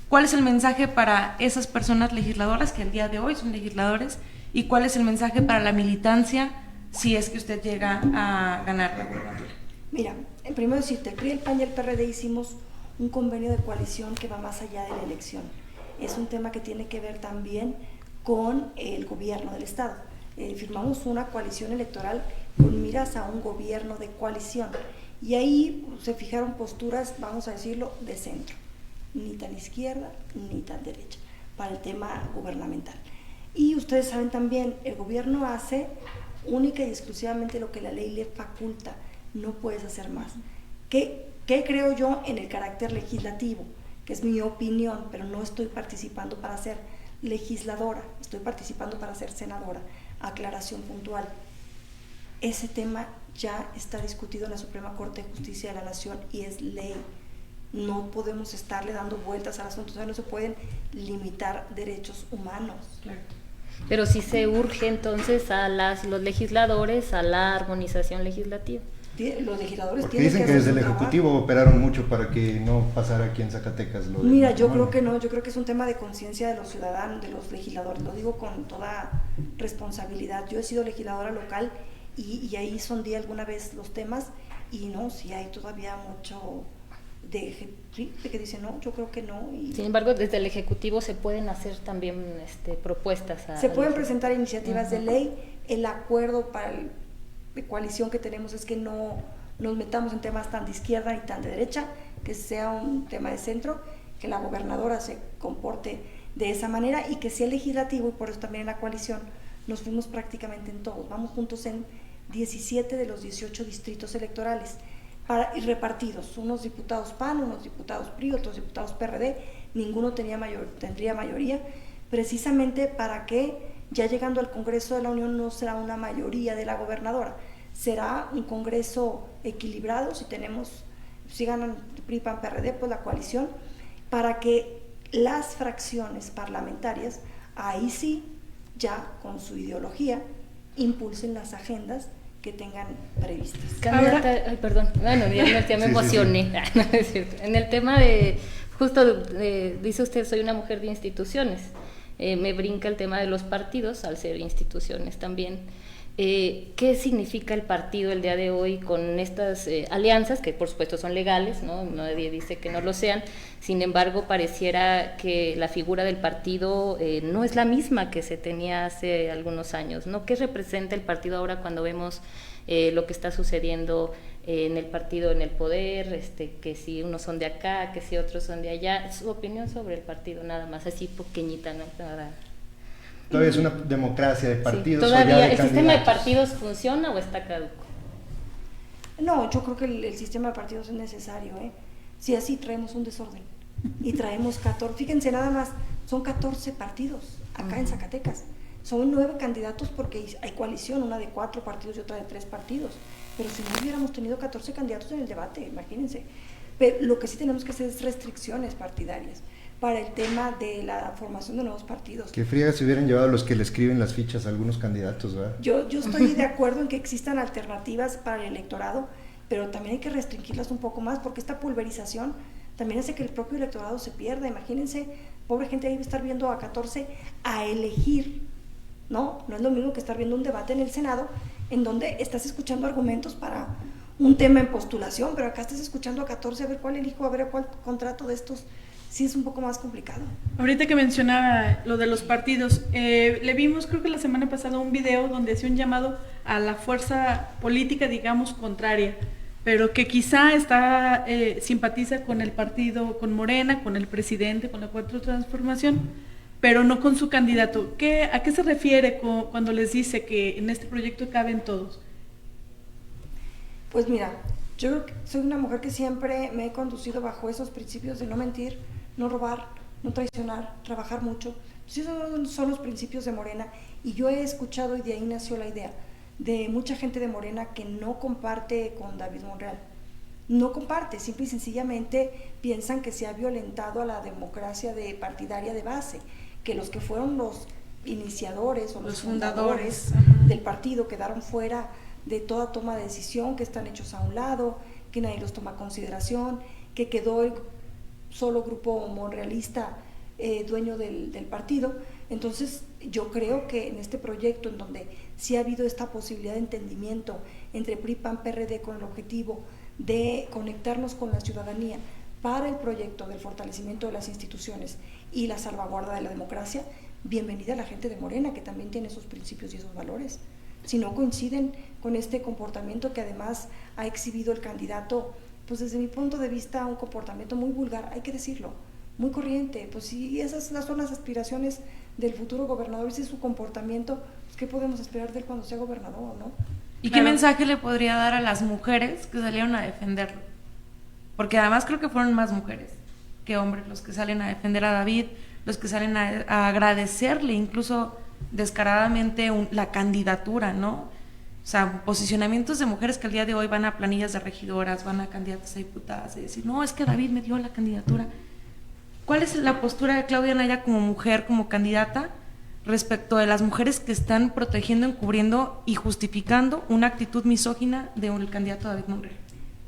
¿Cuál es el mensaje para esas personas legisladoras que al día de hoy son legisladores? ¿Y cuál es el mensaje para la militancia si es que usted llega a ganar la gobernatura? Mira, primero decirte, el PRI, el PAN y el PRD hicimos un convenio de coalición que va más allá de la elección. Es un tema que tiene que ver también con el gobierno del Estado. Firmamos una coalición electoral con miras a un gobierno de coalición, y ahí se fijaron posturas, vamos a decirlo, de centro, ni tan izquierda ni tan derecha, para el tema gubernamental. Y ustedes saben también, el gobierno hace única y exclusivamente lo que la ley le faculta, no puedes hacer más. ¿Qué creo yo en el carácter legislativo? Que es mi opinión, pero no estoy participando para ser legisladora, estoy participando para ser senadora. Aclaración puntual: ese tema ya está discutido en la Suprema Corte de Justicia de la Nación y es ley. No podemos estarle dando vueltas al asunto, o sea, no se pueden limitar derechos humanos. Claro. Pero sí se urge entonces a los legisladores a la armonización legislativa. Los legisladores Porque tienen dicen que hacer desde el su trabajo. Ejecutivo operaron mucho para que no pasara aquí en Zacatecas lo de Mira, yo matrimonio. creo que no, yo creo que es un tema de conciencia de los ciudadanos, de los legisladores, lo digo con toda responsabilidad. Yo he sido legisladora local y ahí sondé alguna vez los temas y no, sí hay todavía mucho de que dice no, yo creo que no. Y Sin embargo, desde el Ejecutivo se pueden hacer también propuestas. se pueden presentar iniciativas de ley. El acuerdo de coalición que tenemos es que no nos metamos en temas tan de izquierda ni tan de derecha, que sea un tema de centro, que la gobernadora se comporte de esa manera y que sea legislativo, y por eso también en la coalición nos fuimos prácticamente en todos, vamos juntos en 17 de los 18 distritos electorales y repartidos, unos diputados PAN, unos diputados PRI, otros diputados PRD, ninguno tendría mayoría, precisamente para que ya llegando al Congreso de la Unión no será una mayoría de la gobernadora, será un Congreso equilibrado, si ganan PRI, PAN, PRD, pues la coalición, para que las fracciones parlamentarias, ahí sí, ya con su ideología, impulsen las agendas que tengan previstas. Candidata, ay, perdón, bueno, ya me emocioné. Sí. No, es cierto. En el tema de, justo dice usted, soy una mujer de instituciones. Me brinca el tema de los partidos, al ser instituciones también. ¿Qué significa el partido el día de hoy con estas alianzas, que por supuesto son legales, ¿no? Nadie dice que no lo sean, sin embargo pareciera que la figura del partido no es la misma que se tenía hace algunos años, ¿no? ¿Qué representa el partido ahora cuando vemos lo que está sucediendo en el partido, en el poder, que si unos son de acá, que si otros son de allá? Su opinión sobre el partido, nada más, así pequeñita, ¿no? Todavía es una democracia de partidos. Sí, todavía de el candidatos. sistema de partidos funciona o está caduco. No, yo creo que el sistema de partidos es necesario, ¿eh? Si así traemos un desorden y traemos 14, fíjense nada más, son 14 partidos acá en Zacatecas, son 9 candidatos porque hay coalición, una de 4 partidos y otra de 3 partidos, pero si no hubiéramos tenido 14 candidatos en el debate, imagínense. Pero lo que sí tenemos que hacer es restricciones partidarias para el tema de la formación de nuevos partidos. Que friegas se hubieran llevado los que le escriben las fichas a algunos candidatos, ¿verdad? Yo estoy de acuerdo en que existan alternativas para el electorado, pero también hay que restringirlas un poco más, porque esta pulverización también hace que el propio electorado se pierda. Imagínense, pobre gente ahí va a estar viendo a 14 a elegir, ¿no? No es lo mismo que estar viendo un debate en el Senado, en donde estás escuchando argumentos para un tema en postulación, pero acá estás escuchando a 14 a ver cuál elijo, a ver cuál contrato de estos. Sí, es un poco más complicado. Ahorita que mencionaba lo de los partidos, le vimos creo que la semana pasada un video donde hacía un llamado a la fuerza política, digamos, contraria, pero que quizá simpatiza con el partido, con Morena, con el presidente, con la Cuarta Transformación, pero no con su candidato. ¿A qué se refiere cuando les dice que en este proyecto caben todos? Pues mira, yo creo que soy una mujer que siempre me he conducido bajo esos principios de no mentir, no robar, no traicionar, trabajar mucho. Pues esos son los principios de Morena, y yo he escuchado, y de ahí nació la idea, de mucha gente de Morena que no comparte con David Monreal. No comparte, simple y sencillamente piensan que se ha violentado a la democracia partidaria de base, que los que fueron los iniciadores o los fundadores del partido quedaron fuera de toda toma de decisión, que están hechos a un lado, que nadie los toma en consideración, que quedó el solo grupo monrealista dueño del partido. Entonces yo creo que en este proyecto, en donde sí ha habido esta posibilidad de entendimiento entre PRI, PAN, PRD, con el objetivo de conectarnos con la ciudadanía para el proyecto del fortalecimiento de las instituciones y la salvaguarda de la democracia, bienvenida a la gente de Morena, que también tiene esos principios y esos valores. Si no coinciden con este comportamiento que además ha exhibido el candidato, pues desde mi punto de vista un comportamiento muy vulgar, hay que decirlo, muy corriente. Pues si esas son las aspiraciones del futuro gobernador, ese es su comportamiento, pues ¿qué podemos esperar de él cuando sea gobernador, no? ¿Y qué mensaje le podría dar a las mujeres que salieron a defenderlo? Porque además creo que fueron más mujeres que hombres los que salen a defender a David, los que salen a agradecerle incluso descaradamente la candidatura, ¿no? O sea, posicionamientos de mujeres que al día de hoy van a planillas de regidoras, van a candidatas a diputadas y decir, no, es que David me dio la candidatura. ¿Cuál es la postura de Claudia Anaya como mujer, como candidata, respecto de las mujeres que están protegiendo, encubriendo y justificando una actitud misógina del candidato David Monreal?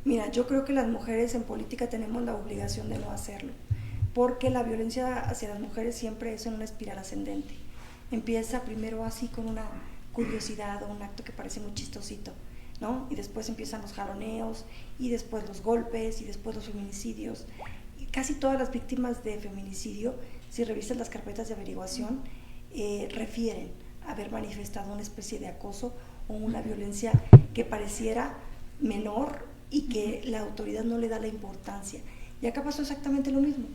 Mira, yo creo que las mujeres en política tenemos la obligación de no hacerlo, porque la violencia hacia las mujeres siempre es en una espiral ascendente. Empieza primero así con una curiosidad o un acto que parece muy chistosito, ¿no? Y después empiezan los jaloneos, y después los golpes, y después los feminicidios. Y casi todas las víctimas de feminicidio, si revisas las carpetas de averiguación, refieren haber manifestado una especie de acoso o una violencia que pareciera menor y que la autoridad no le da la importancia. Y acá pasó exactamente lo mismo.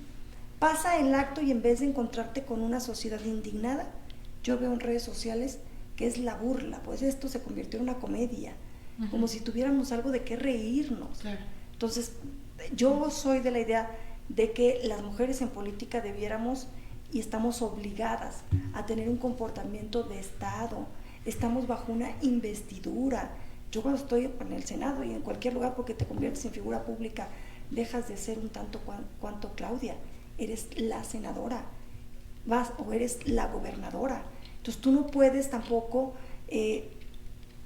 Pasa el acto y en vez de encontrarte con una sociedad indignada, yo veo en redes sociales que es la burla, pues esto se convirtió en una comedia, como si tuviéramos algo de qué reírnos. Claro. Entonces, yo soy de la idea de que las mujeres en política debiéramos y estamos obligadas a tener un comportamiento de Estado, estamos bajo una investidura. Yo cuando estoy en el Senado y en cualquier lugar, porque te conviertes en figura pública, dejas de ser un tanto cuanto Claudia, eres la senadora, o eres la gobernadora. Entonces tú no puedes tampoco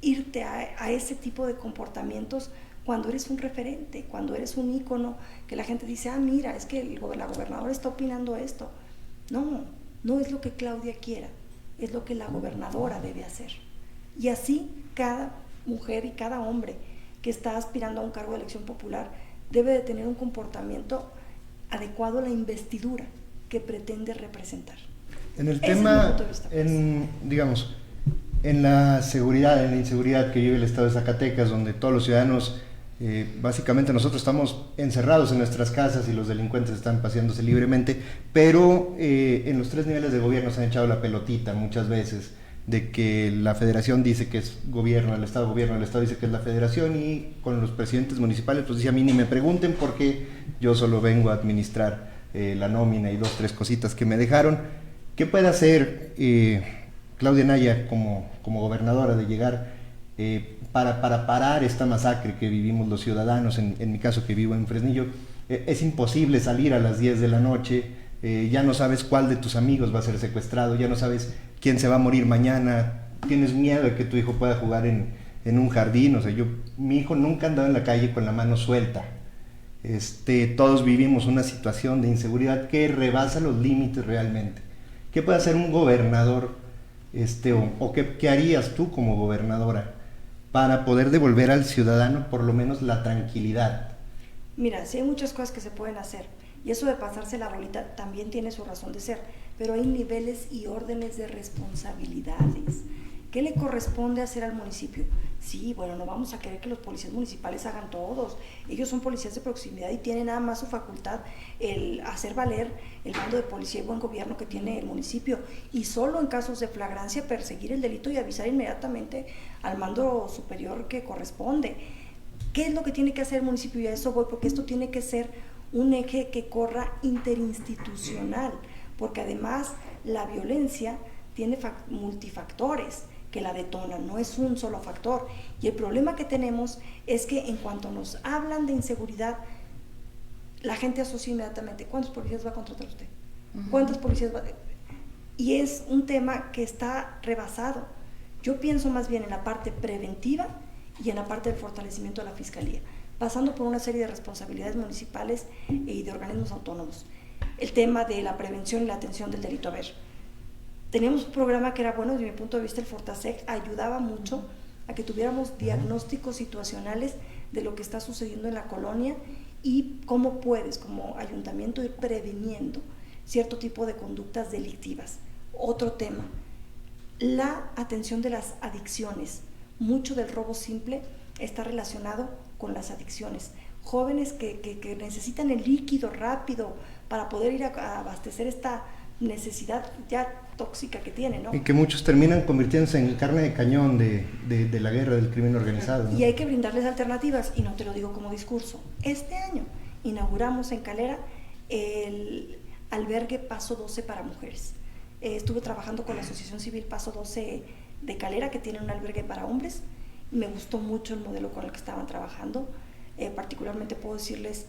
irte a ese tipo de comportamientos cuando eres un referente, cuando eres un ícono, que la gente dice, mira, es que la gobernadora está opinando esto. No es lo que Claudia quiera, es lo que la gobernadora debe hacer. Y así cada mujer y cada hombre que está aspirando a un cargo de elección popular debe de tener un comportamiento adecuado a la investidura que pretende representar. En el tema, digamos, en la seguridad, en la inseguridad que vive el estado de Zacatecas, donde todos los ciudadanos, básicamente nosotros estamos encerrados en nuestras casas y los delincuentes están paseándose libremente, pero en los 3 niveles de gobierno se han echado la pelotita muchas veces de que la federación dice que es gobierno, el estado dice que es la federación, y con los presidentes municipales pues dice, a mí ni me pregunten porque yo solo vengo a administrar la nómina y 2, 3 cositas que me dejaron. ¿Qué puede hacer Claudia Anaya como gobernadora de llegar para parar esta masacre que vivimos los ciudadanos? En mi caso, que vivo en Fresnillo, es imposible salir a las 10 de la noche, ya no sabes cuál de tus amigos va a ser secuestrado, ya no sabes quién se va a morir mañana, tienes miedo de que tu hijo pueda jugar en un jardín. O sea, mi hijo nunca ha andado en la calle con la mano suelta. Todos vivimos una situación de inseguridad que rebasa los límites realmente. ¿Qué puede hacer un gobernador, o qué harías tú como gobernadora para poder devolver al ciudadano por lo menos la tranquilidad? Mira, sí hay muchas cosas que se pueden hacer, y eso de pasarse la bolita también tiene su razón de ser, pero hay niveles y órdenes de responsabilidades. ¿Qué le corresponde hacer al municipio? Sí, bueno, no vamos a querer que los policías municipales hagan todos. Ellos son policías de proximidad y tienen nada más su facultad el hacer valer el mando de policía y buen gobierno que tiene el municipio, y solo en casos de flagrancia perseguir el delito y avisar inmediatamente al mando superior que corresponde. ¿Qué es lo que tiene que hacer el municipio? Y a eso voy, porque esto tiene que ser un eje que corra interinstitucional, porque además la violencia tiene multifactores que la detonan, no es un solo factor. Y el problema que tenemos es que en cuanto nos hablan de inseguridad, la gente asocia inmediatamente, ¿cuántos policías va a contratar usted? ¿Cuántos policías va a...? Y es un tema que está rebasado. Yo pienso más bien en la parte preventiva y en la parte del fortalecimiento de la Fiscalía, pasando por una serie de responsabilidades municipales y de organismos autónomos. El tema de la prevención y la atención del delito. A ver, teníamos un programa que era bueno desde mi punto de vista, el Fortasec ayudaba mucho a que tuviéramos diagnósticos situacionales de lo que está sucediendo en la colonia y cómo puedes como ayuntamiento ir previniendo cierto tipo de conductas delictivas. Otro tema, la atención de las adicciones. Mucho del robo simple está relacionado con las adicciones. Jóvenes que necesitan el líquido rápido para poder ir a abastecer esta necesidad ya tóxica que tienen, ¿no? Y que muchos terminan convirtiéndose en carne de cañón de la guerra del crimen organizado, ¿no? Y hay que brindarles alternativas, y no te lo digo como discurso. Este año inauguramos en Calera el albergue Paso 12 para mujeres. Estuve trabajando con la Asociación Civil Paso 12 de Calera, que tiene un albergue para hombres. Me gustó mucho el modelo con el que estaban trabajando. Particularmente puedo decirles,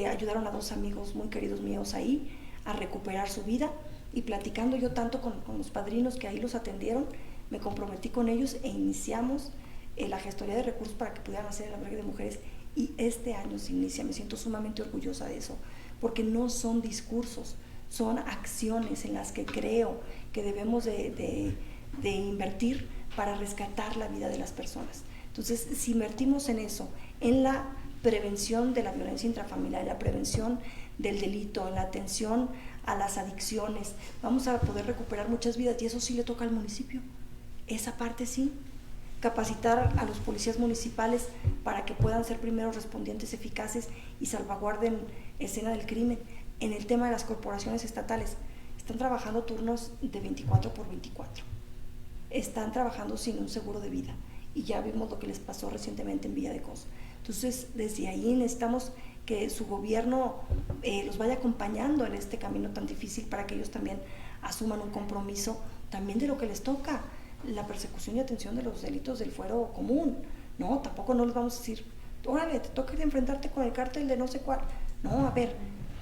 ayudaron a 2 amigos muy queridos míos ahí a recuperar su vida, y platicando yo tanto con los padrinos que ahí los atendieron, me comprometí con ellos e iniciamos la gestoría de recursos para que pudieran hacer el albergue de mujeres, y este año se inicia. Me siento sumamente orgullosa de eso, porque no son discursos, son acciones en las que creo que debemos de invertir para rescatar la vida de las personas. Entonces, si invertimos en eso, en la prevención de la violencia intrafamiliar, en la prevención del delito, en la atención a las adicciones, vamos a poder recuperar muchas vidas, y eso sí le toca al municipio. Esa parte sí. Capacitar a los policías municipales para que puedan ser primeros respondientes eficaces y salvaguarden escena del crimen. En el tema de las corporaciones estatales, están trabajando turnos de 24 por 24. Están trabajando sin un seguro de vida, y ya vimos lo que les pasó recientemente en Villa de Cos. Entonces, desde ahí necesitamos que su gobierno los vaya acompañando en este camino tan difícil, para que ellos también asuman un compromiso también de lo que les toca, la persecución y atención de los delitos del fuero común. No, tampoco no les vamos a decir, órale, te toca ir a enfrentarte con el cártel de no sé cuál. No, a ver,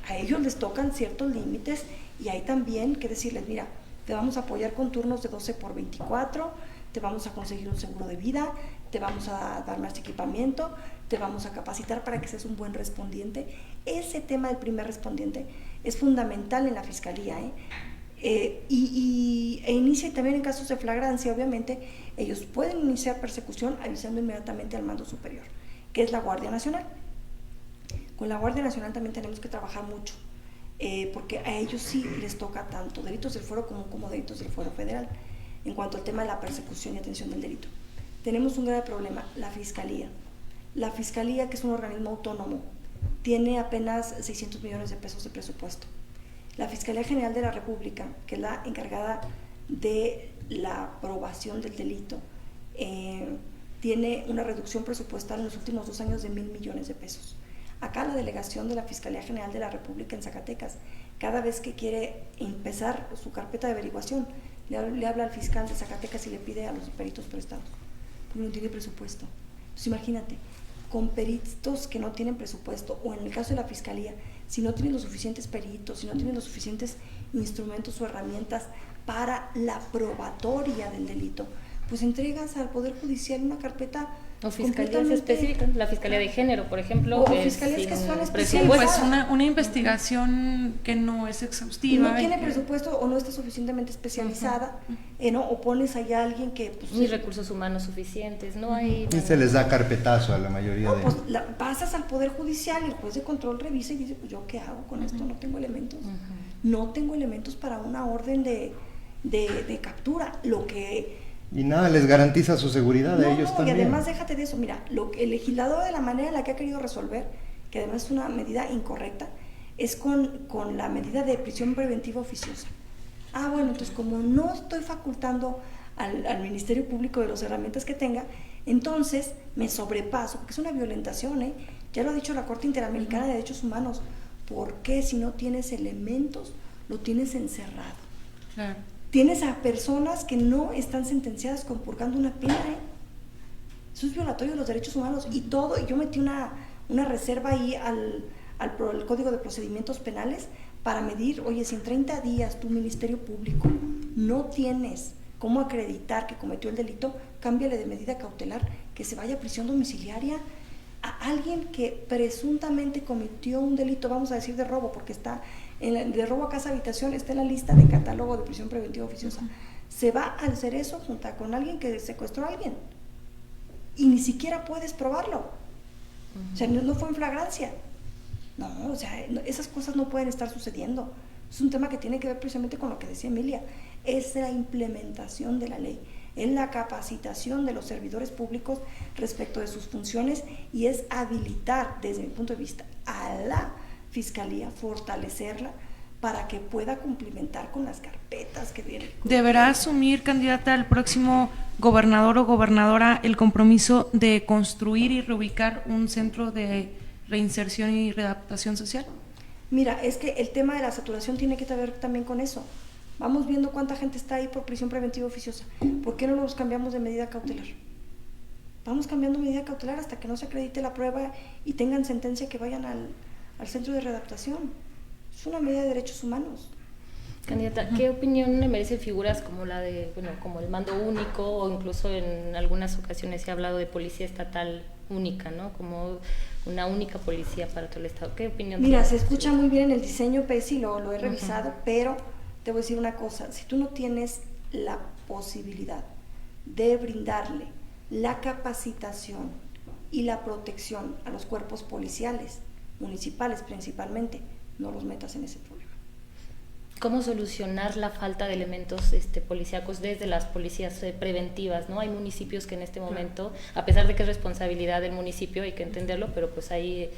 a ellos les tocan ciertos límites, y hay también que decirles, mira, te vamos a apoyar con turnos de 12 por 24, te vamos a conseguir un seguro de vida, te vamos a dar más equipamiento, te vamos a capacitar para que seas un buen respondiente. Ese tema del primer respondiente es fundamental en la Fiscalía, e inicia también en casos de flagrancia. Obviamente ellos pueden iniciar persecución avisando inmediatamente al mando superior, que es la Guardia Nacional. Con la Guardia Nacional también tenemos que trabajar mucho, porque a ellos sí les toca tanto delitos del fuero como delitos del fuero federal, en cuanto al tema de la persecución y atención del delito. Tenemos un grave problema, la Fiscalía. La Fiscalía, que es un organismo autónomo, tiene apenas 600 millones de pesos de presupuesto. La Fiscalía General de la República, que es la encargada de la aprobación del delito, tiene una reducción presupuestal en los últimos 2 años de 1,000 millones de pesos. Acá la delegación de la Fiscalía General de la República en Zacatecas, cada vez que quiere empezar su carpeta de averiguación, le habla al fiscal de Zacatecas y le pide a los peritos prestados, porque no tiene presupuesto. Entonces imagínate, con peritos que no tienen presupuesto, o en el caso de la Fiscalía, si no tienen los suficientes peritos, si no tienen los suficientes instrumentos o herramientas para la probatoria del delito, pues entregas al Poder Judicial una carpeta o fiscalías específicas, la Fiscalía de Género, por ejemplo, o fiscalías que son sí, pues una investigación que no es exhaustiva, no tiene presupuesto o no está suficientemente especializada, ¿no? O pones allá a alguien que pues, ni recursos humanos suficientes, no hay. Y se les da carpetazo a la mayoría de. Pues pasas al Poder Judicial y el juez de control revisa y dice, pues yo qué hago con esto, no tengo elementos, no tengo elementos para una orden de captura, lo que y nada les garantiza su seguridad a ellos también. Y además déjate de eso, mira, el legislador, de la manera en la que ha querido resolver, que además es una medida incorrecta, es con la medida de prisión preventiva oficiosa. Bueno, entonces como no estoy facultando al Ministerio Público de las herramientas que tenga, entonces me sobrepaso, porque es una violentación, ya lo ha dicho la Corte Interamericana de Derechos Humanos. ¿Por qué si no tienes elementos lo tienes encerrado? Claro. Tienes a personas que no están sentenciadas compurgando una pena, Eso es violatorio de los derechos humanos y todo. Y yo metí una reserva ahí al Código de Procedimientos Penales para medir, oye, si en 30 días tu Ministerio Público no tienes cómo acreditar que cometió el delito, cámbiale de medida cautelar, que se vaya a prisión domiciliaria a alguien que presuntamente cometió un delito, vamos a decir de robo, porque está de robo a casa habitación, está en la lista de catálogo de prisión preventiva oficiosa. Se va al Cerezo junto con alguien que secuestró a alguien y ni siquiera puedes probarlo. O sea, no fue en flagrancia. No, o sea, esas cosas no pueden estar sucediendo. Es un tema que tiene que ver precisamente con lo que decía Emilia, es la implementación de la ley, es la capacitación de los servidores públicos respecto de sus funciones y es habilitar, desde mi punto de vista, a la Fiscalía, fortalecerla para que pueda cumplimentar con las carpetas que vienen. ¿Deberá asumir, candidata, el próximo gobernador o gobernadora el compromiso de construir y reubicar un centro de reinserción y readaptación social? Mira, es que el tema de la saturación tiene que ver también con eso. Vamos viendo cuánta gente está ahí por prisión preventiva oficiosa. ¿Por qué no nos cambiamos de medida cautelar? Vamos cambiando medida cautelar hasta que no se acredite la prueba y tengan sentencia, que vayan al centro de readaptación. Es una medida de derechos humanos. Candidata, ¿qué opinión le merecen figuras como la de, como el mando único, o incluso en algunas ocasiones se ha hablado de policía estatal única, ¿no? Como una única policía para todo el estado? ¿Qué opinión Mira, tiene? se escucha muy bien en el diseño, Pesi, lo he revisado, pero te voy a decir una cosa, si tú no tienes la posibilidad de brindarle la capacitación y la protección a los cuerpos policiales, municipales principalmente, no los metas en ese problema. ¿Cómo solucionar la falta de elementos policíacos desde las policías preventivas, ¿no? Hay municipios que en este momento, a pesar de que es responsabilidad del municipio, hay que entenderlo, pero pues hay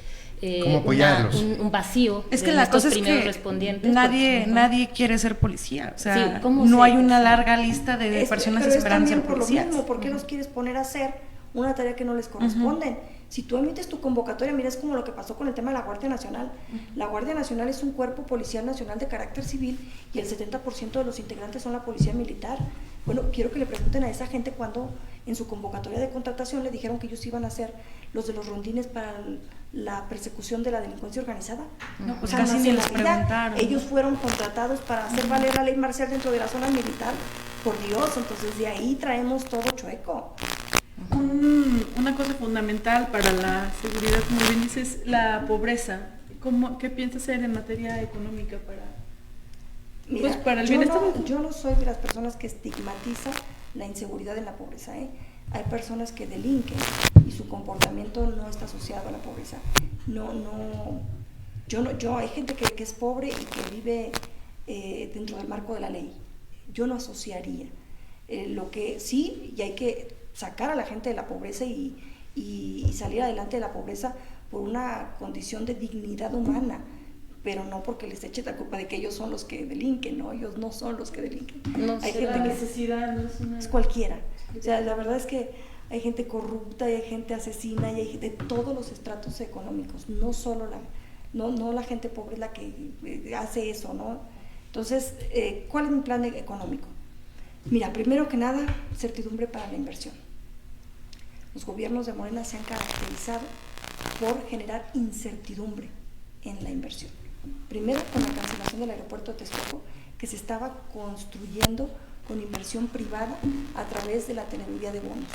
un vacío. Es que de la cosa es primeros que respondientes. nadie quiere ser policía, o sea, sí, no hay una larga lista de personas pero esperando ser por lo policías. mismo, ¿por qué los quieres poner a hacer una tarea que no les corresponden? Si tú emites tu convocatoria, mira, es como lo que pasó con el tema de la Guardia Nacional. La Guardia Nacional es un cuerpo policial nacional de carácter civil y el 70% de los integrantes son la policía militar. Bueno, quiero que le pregunten a esa gente cuando en su convocatoria de contratación le dijeron que ellos iban a ser los de los rondines para la persecución de la delincuencia organizada. No, pues casi ni les preguntaron. Ellos fueron contratados para hacer valer la ley marcial dentro de la zona militar Por Dios, entonces de ahí traemos todo chueco. Una cosa fundamental para la seguridad, como bien dices, la pobreza. ¿Qué piensas hacer en materia económica Mira, pues para el bienestar? Yo no soy de las personas que estigmatizan la inseguridad en la pobreza, ¿eh? Hay personas que delinquen y su comportamiento no está asociado a la pobreza. Hay gente que es pobre y que vive dentro del marco de la ley. Yo no asociaría. Lo que sí, y hay que sacar a la gente de la pobreza y salir adelante de la pobreza por una condición de dignidad humana, pero no porque les eche la culpa de que ellos son los que delinquen, ¿no? Ellos no son los que delinquen. No, hay gente gente que necesidad, no es cualquiera. O sea, la verdad es que hay gente corrupta y hay gente asesina y hay de todos los estratos económicos, no solo la gente pobre es la que hace eso, ¿no? Entonces, ¿cuál es mi plan económico? Mira, primero que nada, certidumbre para la inversión. Los gobiernos de Morena se han caracterizado por generar incertidumbre en la inversión. Primero, con la cancelación del aeropuerto de Texcoco, que se estaba construyendo con inversión privada a través de la teneduría de bonos.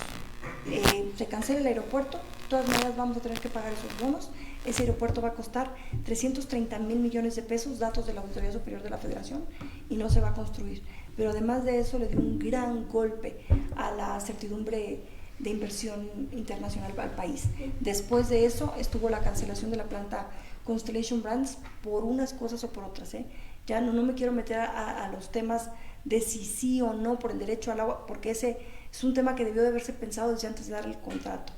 Se cancela el aeropuerto, de todas maneras vamos a tener que pagar esos bonos. Ese aeropuerto va a costar 330,000 millones de pesos, datos de la Auditoría Superior de la Federación, y no se va a construir. Pero además de eso le dio un gran golpe a la certidumbre de inversión internacional al país. Después de eso estuvo la cancelación de la planta Constellation Brands por unas cosas o por otras. Ya no me quiero meter a los temas de si sí o no por el derecho al agua, porque ese es un tema que debió de haberse pensado desde antes de dar el contrato,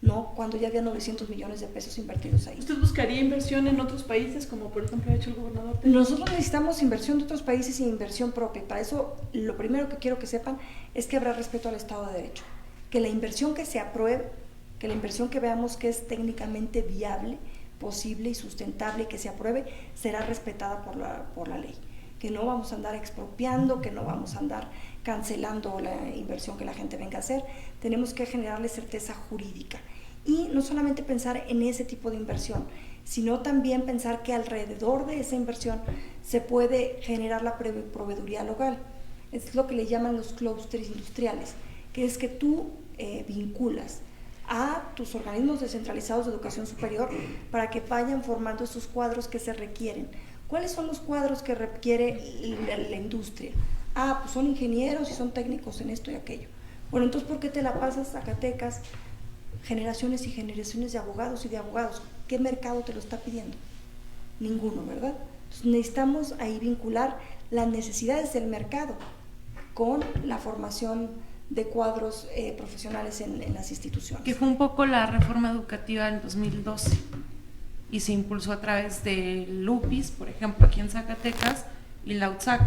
¿no? Cuando ya había 900 millones de pesos invertidos ahí. ¿Usted buscaría inversión en otros países, como por ejemplo ha hecho el gobernador? Nosotros necesitamos inversión de otros países y inversión propia. Para eso, lo primero que quiero que sepan es que habrá respeto al Estado de Derecho. Que la inversión que se apruebe, que la inversión que veamos que es técnicamente viable, posible y sustentable, que se apruebe, será respetada por la ley. Que no vamos a andar expropiando, que no vamos a andar cancelando la inversión que la gente venga a hacer. Tenemos que generarle certeza jurídica. Y no solamente pensar en ese tipo de inversión, sino también pensar que alrededor de esa inversión se puede generar la proveeduría local. Es lo que le llaman los clústeres industriales, que es que tú vinculas a tus organismos descentralizados de educación superior para que vayan formando esos cuadros que se requieren. ¿Cuáles son los cuadros que requiere la industria? Pues son ingenieros y son técnicos en esto y aquello. Bueno, entonces, ¿por qué te la pasas a Zacatecas generaciones y generaciones de abogados y de abogados? ¿Qué mercado te lo está pidiendo? Ninguno, ¿verdad? Entonces, necesitamos ahí vincular las necesidades del mercado con la formación de cuadros profesionales en las instituciones. Que fue un poco la reforma educativa del 2012 y se impulsó a través de Lupis, por ejemplo, aquí en Zacatecas, y la UTSAC.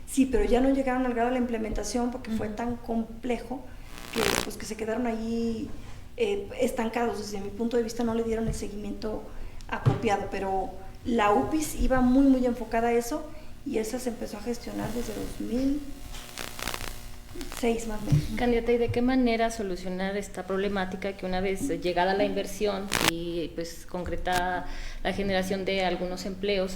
Sí, pero ya no llegaron al grado de la implementación porque fue tan complejo que se quedaron ahí estancados. Desde mi punto de vista no le dieron el seguimiento apropiado, pero la UPIS iba muy, muy enfocada a eso y esa se empezó a gestionar desde 2006 más o menos. Candidata, ¿y de qué manera solucionar esta problemática que una vez llegada la inversión y pues concretada la generación de algunos empleos,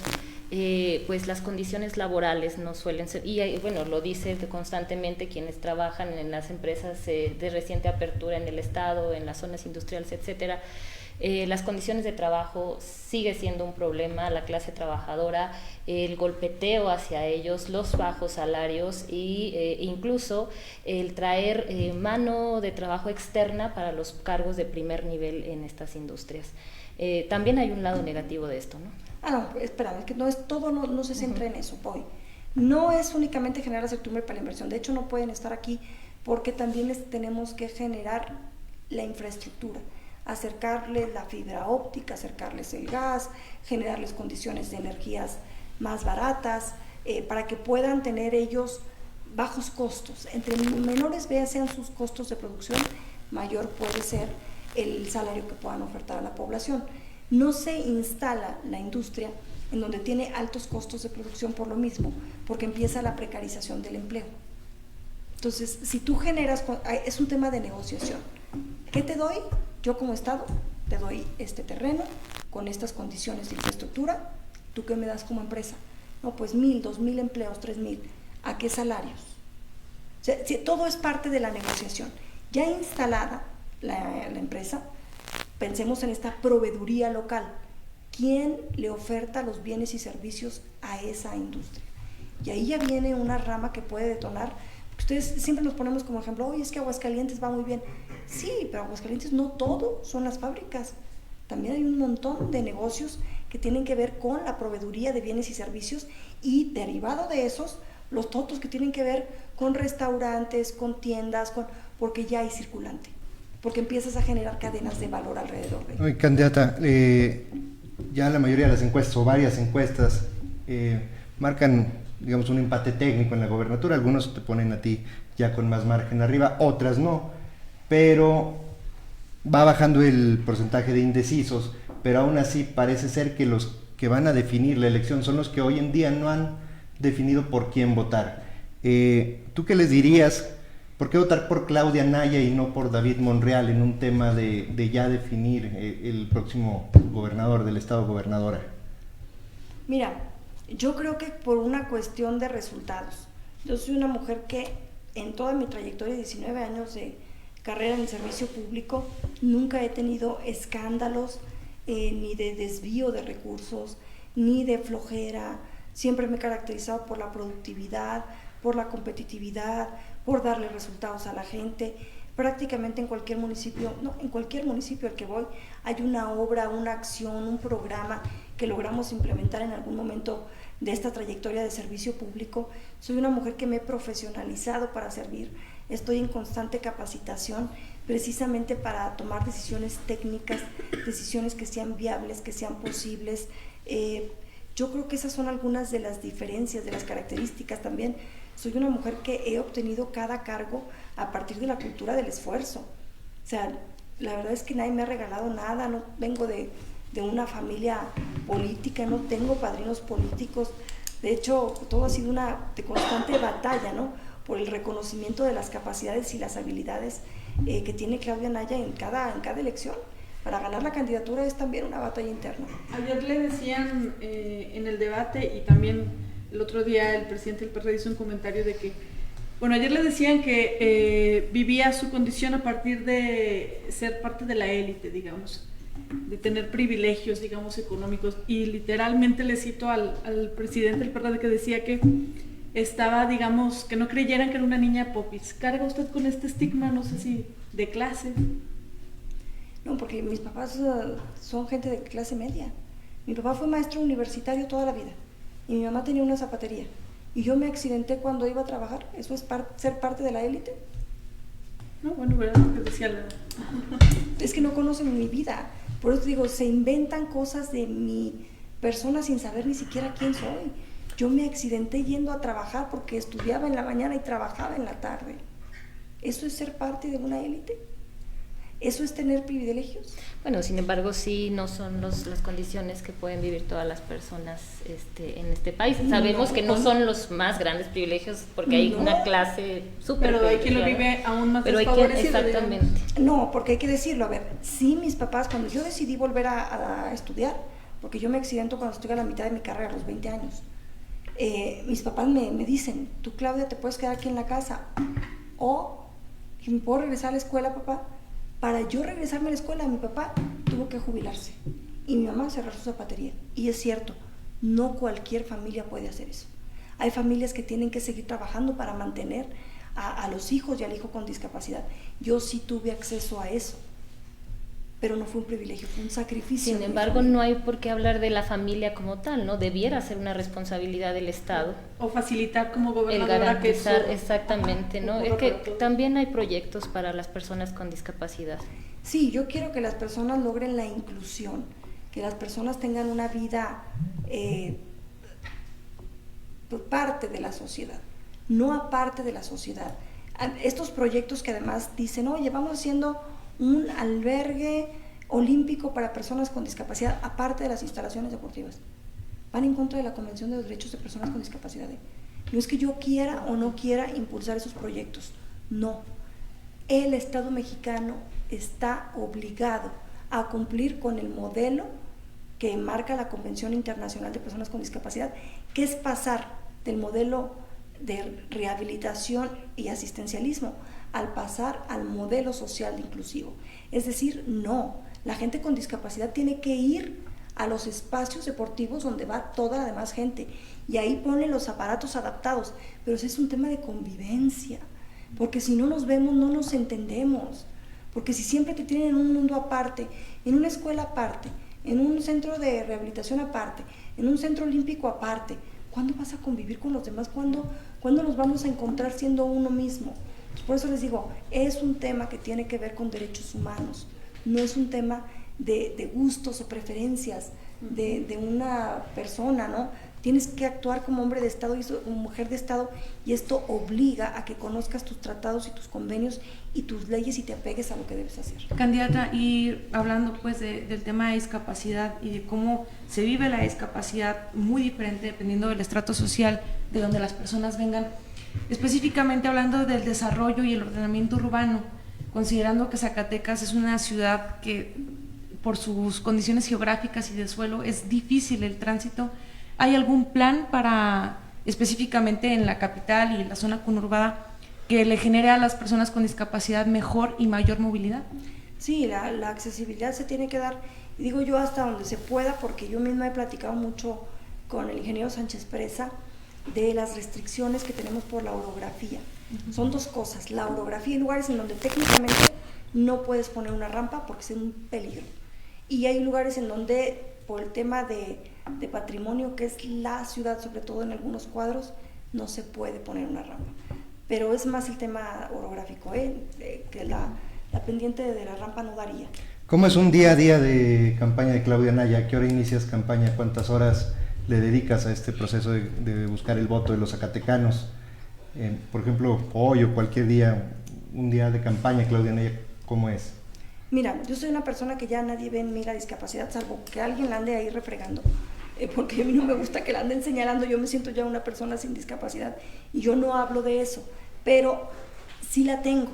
pues las condiciones laborales no suelen ser, y bueno, lo dice constantemente quienes trabajan en las empresas de reciente apertura en el estado, en las zonas industriales, etcétera? Las condiciones de trabajo sigue siendo un problema, la clase trabajadora, el golpeteo hacia ellos, los bajos salarios e incluso el traer mano de trabajo externa para los cargos de primer nivel en estas industrias. También hay un lado negativo de esto, ¿no? No, espérame, es que no es todo, no se centra en eso, voy. No es únicamente generar certidumbre para la inversión, de hecho no pueden estar aquí porque también tenemos que generar la infraestructura, acercarles la fibra óptica, acercarles el gas, generarles condiciones de energías más baratas, para que puedan tener ellos bajos costos. Entre menores sean sus costos de producción, mayor puede ser el salario que puedan ofertar a la población. No se instala la industria en donde tiene altos costos de producción por lo mismo, porque empieza la precarización del empleo. Entonces, si tú generas, es un tema de negociación. ¿Qué te doy? Yo como Estado te doy este terreno con estas condiciones de infraestructura. ¿Tú qué me das como empresa? No, pues 1,000, 2,000 empleos, 3,000. ¿A qué salarios? sea, si todo es parte de la negociación. Ya instalada la empresa, pensemos en esta proveeduría local. ¿Quién le oferta los bienes y servicios a esa industria? Y ahí ya viene una rama que puede detonar. Ustedes siempre nos ponemos como ejemplo, oye, es que Aguascalientes va muy bien. Sí, pero Aguascalientes no todo son las fábricas. También hay un montón de negocios que tienen que ver con la proveeduría de bienes y servicios y derivado de esos, los otros que tienen que ver con restaurantes, con tiendas, porque ya hay circulante, porque empiezas a generar cadenas de valor alrededor de ello. Oye, candidata, ya la mayoría de las encuestas o varias encuestas marcan, digamos, un empate técnico en la gobernatura. Algunos te ponen a ti ya con más margen arriba, otras no, pero va bajando el porcentaje de indecisos, pero aún así parece ser que los que van a definir la elección son los que hoy en día no han definido por quién votar. ¿Tú qué les dirías? ¿Por qué votar por Claudia Anaya y no por David Monreal en un tema de ya definir el próximo gobernador del estado, gobernadora? Mira, yo creo que por una cuestión de resultados. Yo soy una mujer que en toda mi trayectoria de 19 años de carrera en el servicio público nunca he tenido escándalos ni de desvío de recursos, ni de flojera. Siempre me he caracterizado por la productividad, por la competitividad, por darle resultados a la gente. Prácticamente en cualquier municipio, no, en cualquier municipio al que voy, hay una obra, una acción, un programa que logramos implementar en algún momento de esta trayectoria de servicio público. Soy una mujer que me he profesionalizado para servir, estoy en constante capacitación precisamente para tomar decisiones técnicas, decisiones que sean viables, que sean posibles. Yo creo que esas son algunas de las diferencias, de las características también. Soy una mujer que he obtenido cada cargo a partir de la cultura del esfuerzo. O sea, la verdad es que nadie me ha regalado nada, no vengo de una familia política, no tengo padrinos políticos. De hecho, todo ha sido una constante batalla, ¿no? Por el reconocimiento de las capacidades y las habilidades que tiene Claudia Anaya en cada elección. Para ganar la candidatura es también una batalla interna. Ayer le decían en el debate y también el otro día el presidente del PRD hizo un comentario de que, bueno, ayer le decían que vivía su condición a partir de ser parte de la élite, digamos, de tener privilegios, digamos, económicos, y literalmente le cito al presidente del PRD que decía que estaba, digamos, que no creyeran que era una niña popis. ¿Carga usted con este estigma, no sé si de clase? No, porque mis papás son gente de clase media. Mi papá fue maestro universitario toda la vida y mi mamá tenía una zapatería y yo me accidenté cuando iba a trabajar. ¿Eso es ser parte de la élite? No, bueno, ¿verdad? Lo que decía la... Es que no conocen mi vida. Por eso digo, se inventan cosas de mi persona sin saber ni siquiera quién soy. Yo me accidenté yendo a trabajar porque estudiaba en la mañana y trabajaba en la tarde. ¿Eso es ser parte de una élite? ¿Eso es tener privilegios? Bueno, sin embargo, sí no son las condiciones que pueden vivir todas las personas en este país. Sabemos que no son los más grandes privilegios porque hay una clase súper pero hay quien lo vive aún más desfavorecido. Exactamente. No, porque hay que decirlo. A ver, sí, mis papás, cuando yo decidí volver a estudiar, porque yo me accidento cuando estoy a la mitad de mi carrera, a los 20 años, mis papás me dicen, tú, Claudia, te puedes quedar aquí en la casa o ¿me puedo regresar a la escuela, papá? Para yo regresarme a la escuela, mi papá tuvo que jubilarse y mi mamá cerrar su zapatería. Y es cierto, no cualquier familia puede hacer eso. Hay familias que tienen que seguir trabajando para mantener a los hijos y al hijo con discapacidad. Yo sí tuve acceso a eso, pero no fue un privilegio, fue un sacrificio. Sin embargo, no hay por qué hablar de la familia como tal, ¿no? Debiera ser una responsabilidad del Estado. O facilitar como gobernadora el garantizar, que eso, exactamente, ¿no? Es que también hay proyectos para las personas con discapacidad. Sí, yo quiero que las personas logren la inclusión, que las personas tengan una vida parte de la sociedad, no aparte de la sociedad. Estos proyectos que además dicen, oye, vamos haciendo un albergue olímpico para personas con discapacidad, aparte de las instalaciones deportivas, van en contra de la Convención de los Derechos de Personas con Discapacidad. No es que yo quiera o no quiera impulsar esos proyectos, no. El Estado mexicano está obligado a cumplir con el modelo que marca la Convención Internacional de Personas con Discapacidad, que es pasar del modelo de rehabilitación y asistencialismo al pasar al modelo social inclusivo. Es decir, no, la gente con discapacidad tiene que ir a los espacios deportivos donde va toda la demás gente y ahí ponen los aparatos adaptados, pero ese es un tema de convivencia, porque si no nos vemos no nos entendemos, porque si siempre te tienen en un mundo aparte, en una escuela aparte, en un centro de rehabilitación aparte, en un centro olímpico aparte, ¿cuándo vas a convivir con los demás? ¿Cuándo nos vamos a encontrar siendo uno mismo? Por eso les digo, es un tema que tiene que ver con derechos humanos, no es un tema de gustos o preferencias de una persona, ¿no? Tienes que actuar como hombre de Estado y como mujer de Estado, y esto obliga a que conozcas tus tratados y tus convenios y tus leyes y te apegues a lo que debes hacer. Candidata, y hablando pues del tema de discapacidad y de cómo se vive la discapacidad muy diferente dependiendo del estrato social de donde las personas vengan, específicamente hablando del desarrollo y el ordenamiento urbano, considerando que Zacatecas es una ciudad que por sus condiciones geográficas y de suelo es difícil el tránsito, ¿hay algún plan para, específicamente en la capital y en la zona conurbada, que le genere a las personas con discapacidad mejor y mayor movilidad? Sí, la accesibilidad se tiene que dar, y digo yo hasta donde se pueda, porque yo misma he platicado mucho con el ingeniero Sánchez Presa de las restricciones que tenemos por la orografía. Son dos cosas, la orografía, hay lugares en donde técnicamente no puedes poner una rampa porque es un peligro, y hay lugares en donde por el tema de patrimonio que es la ciudad, sobre todo en algunos cuadros, no se puede poner una rampa, pero es más el tema orográfico, que la pendiente de la rampa no daría. ¿Cómo es un día a día de campaña de Claudia Anaya? ¿A qué hora inicias campaña? ¿Cuántas horas le dedicas a este proceso de buscar el voto de los zacatecanos? Por ejemplo, hoy o cualquier día, un día de campaña, Claudia Anaya, ¿cómo es? Mira, yo soy una persona que ya nadie ve en mí la discapacidad, salvo que alguien la ande ahí refregando, porque a mí no me gusta que la anden señalando. Yo me siento ya una persona sin discapacidad y yo no hablo de eso, pero sí la tengo.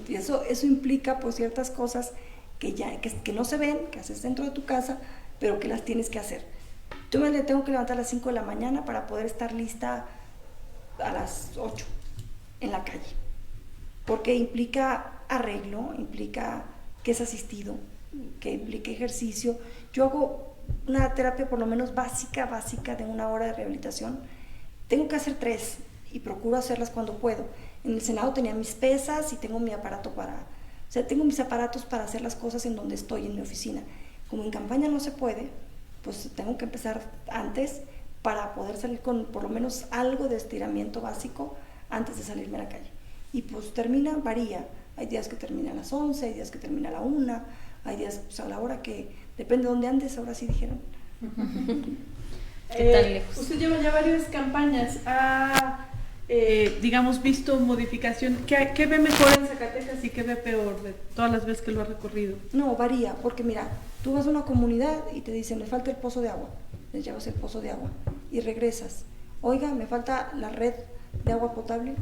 Y eso implica pues ciertas cosas que no se ven, que haces dentro de tu casa, pero que las tienes que hacer. Yo me tengo que levantar a las 5 de la mañana para poder estar lista a las 8 en la calle, porque implica arreglo, implica que es asistido, que implica ejercicio. Yo hago una terapia por lo menos básica de 1 hora de rehabilitación. Tengo que hacer 3 y procuro hacerlas cuando puedo. En el Senado tenía mis pesas y tengo mi aparato tengo mis aparatos para hacer las cosas en donde estoy, en mi oficina. Como en campaña no se puede, pues tengo que empezar antes para poder salir con por lo menos algo de estiramiento básico antes de salirme a la calle. Y pues varía. Hay días que termina a las 11, hay días que termina a la 1, hay días pues, a la hora que, depende de dónde andes, ahora sí dijeron. ¿Qué tan lejos? Usted lleva ya varias campañas, ha, digamos, visto modificación. ¿Qué ve mejor en Zacatecas y qué ve peor de todas las veces que lo ha recorrido? No, varía, porque mira, tú vas a una comunidad y te dicen, me falta el pozo de agua, les llevas el pozo de agua y regresas. Oiga, me falta la red de agua potable,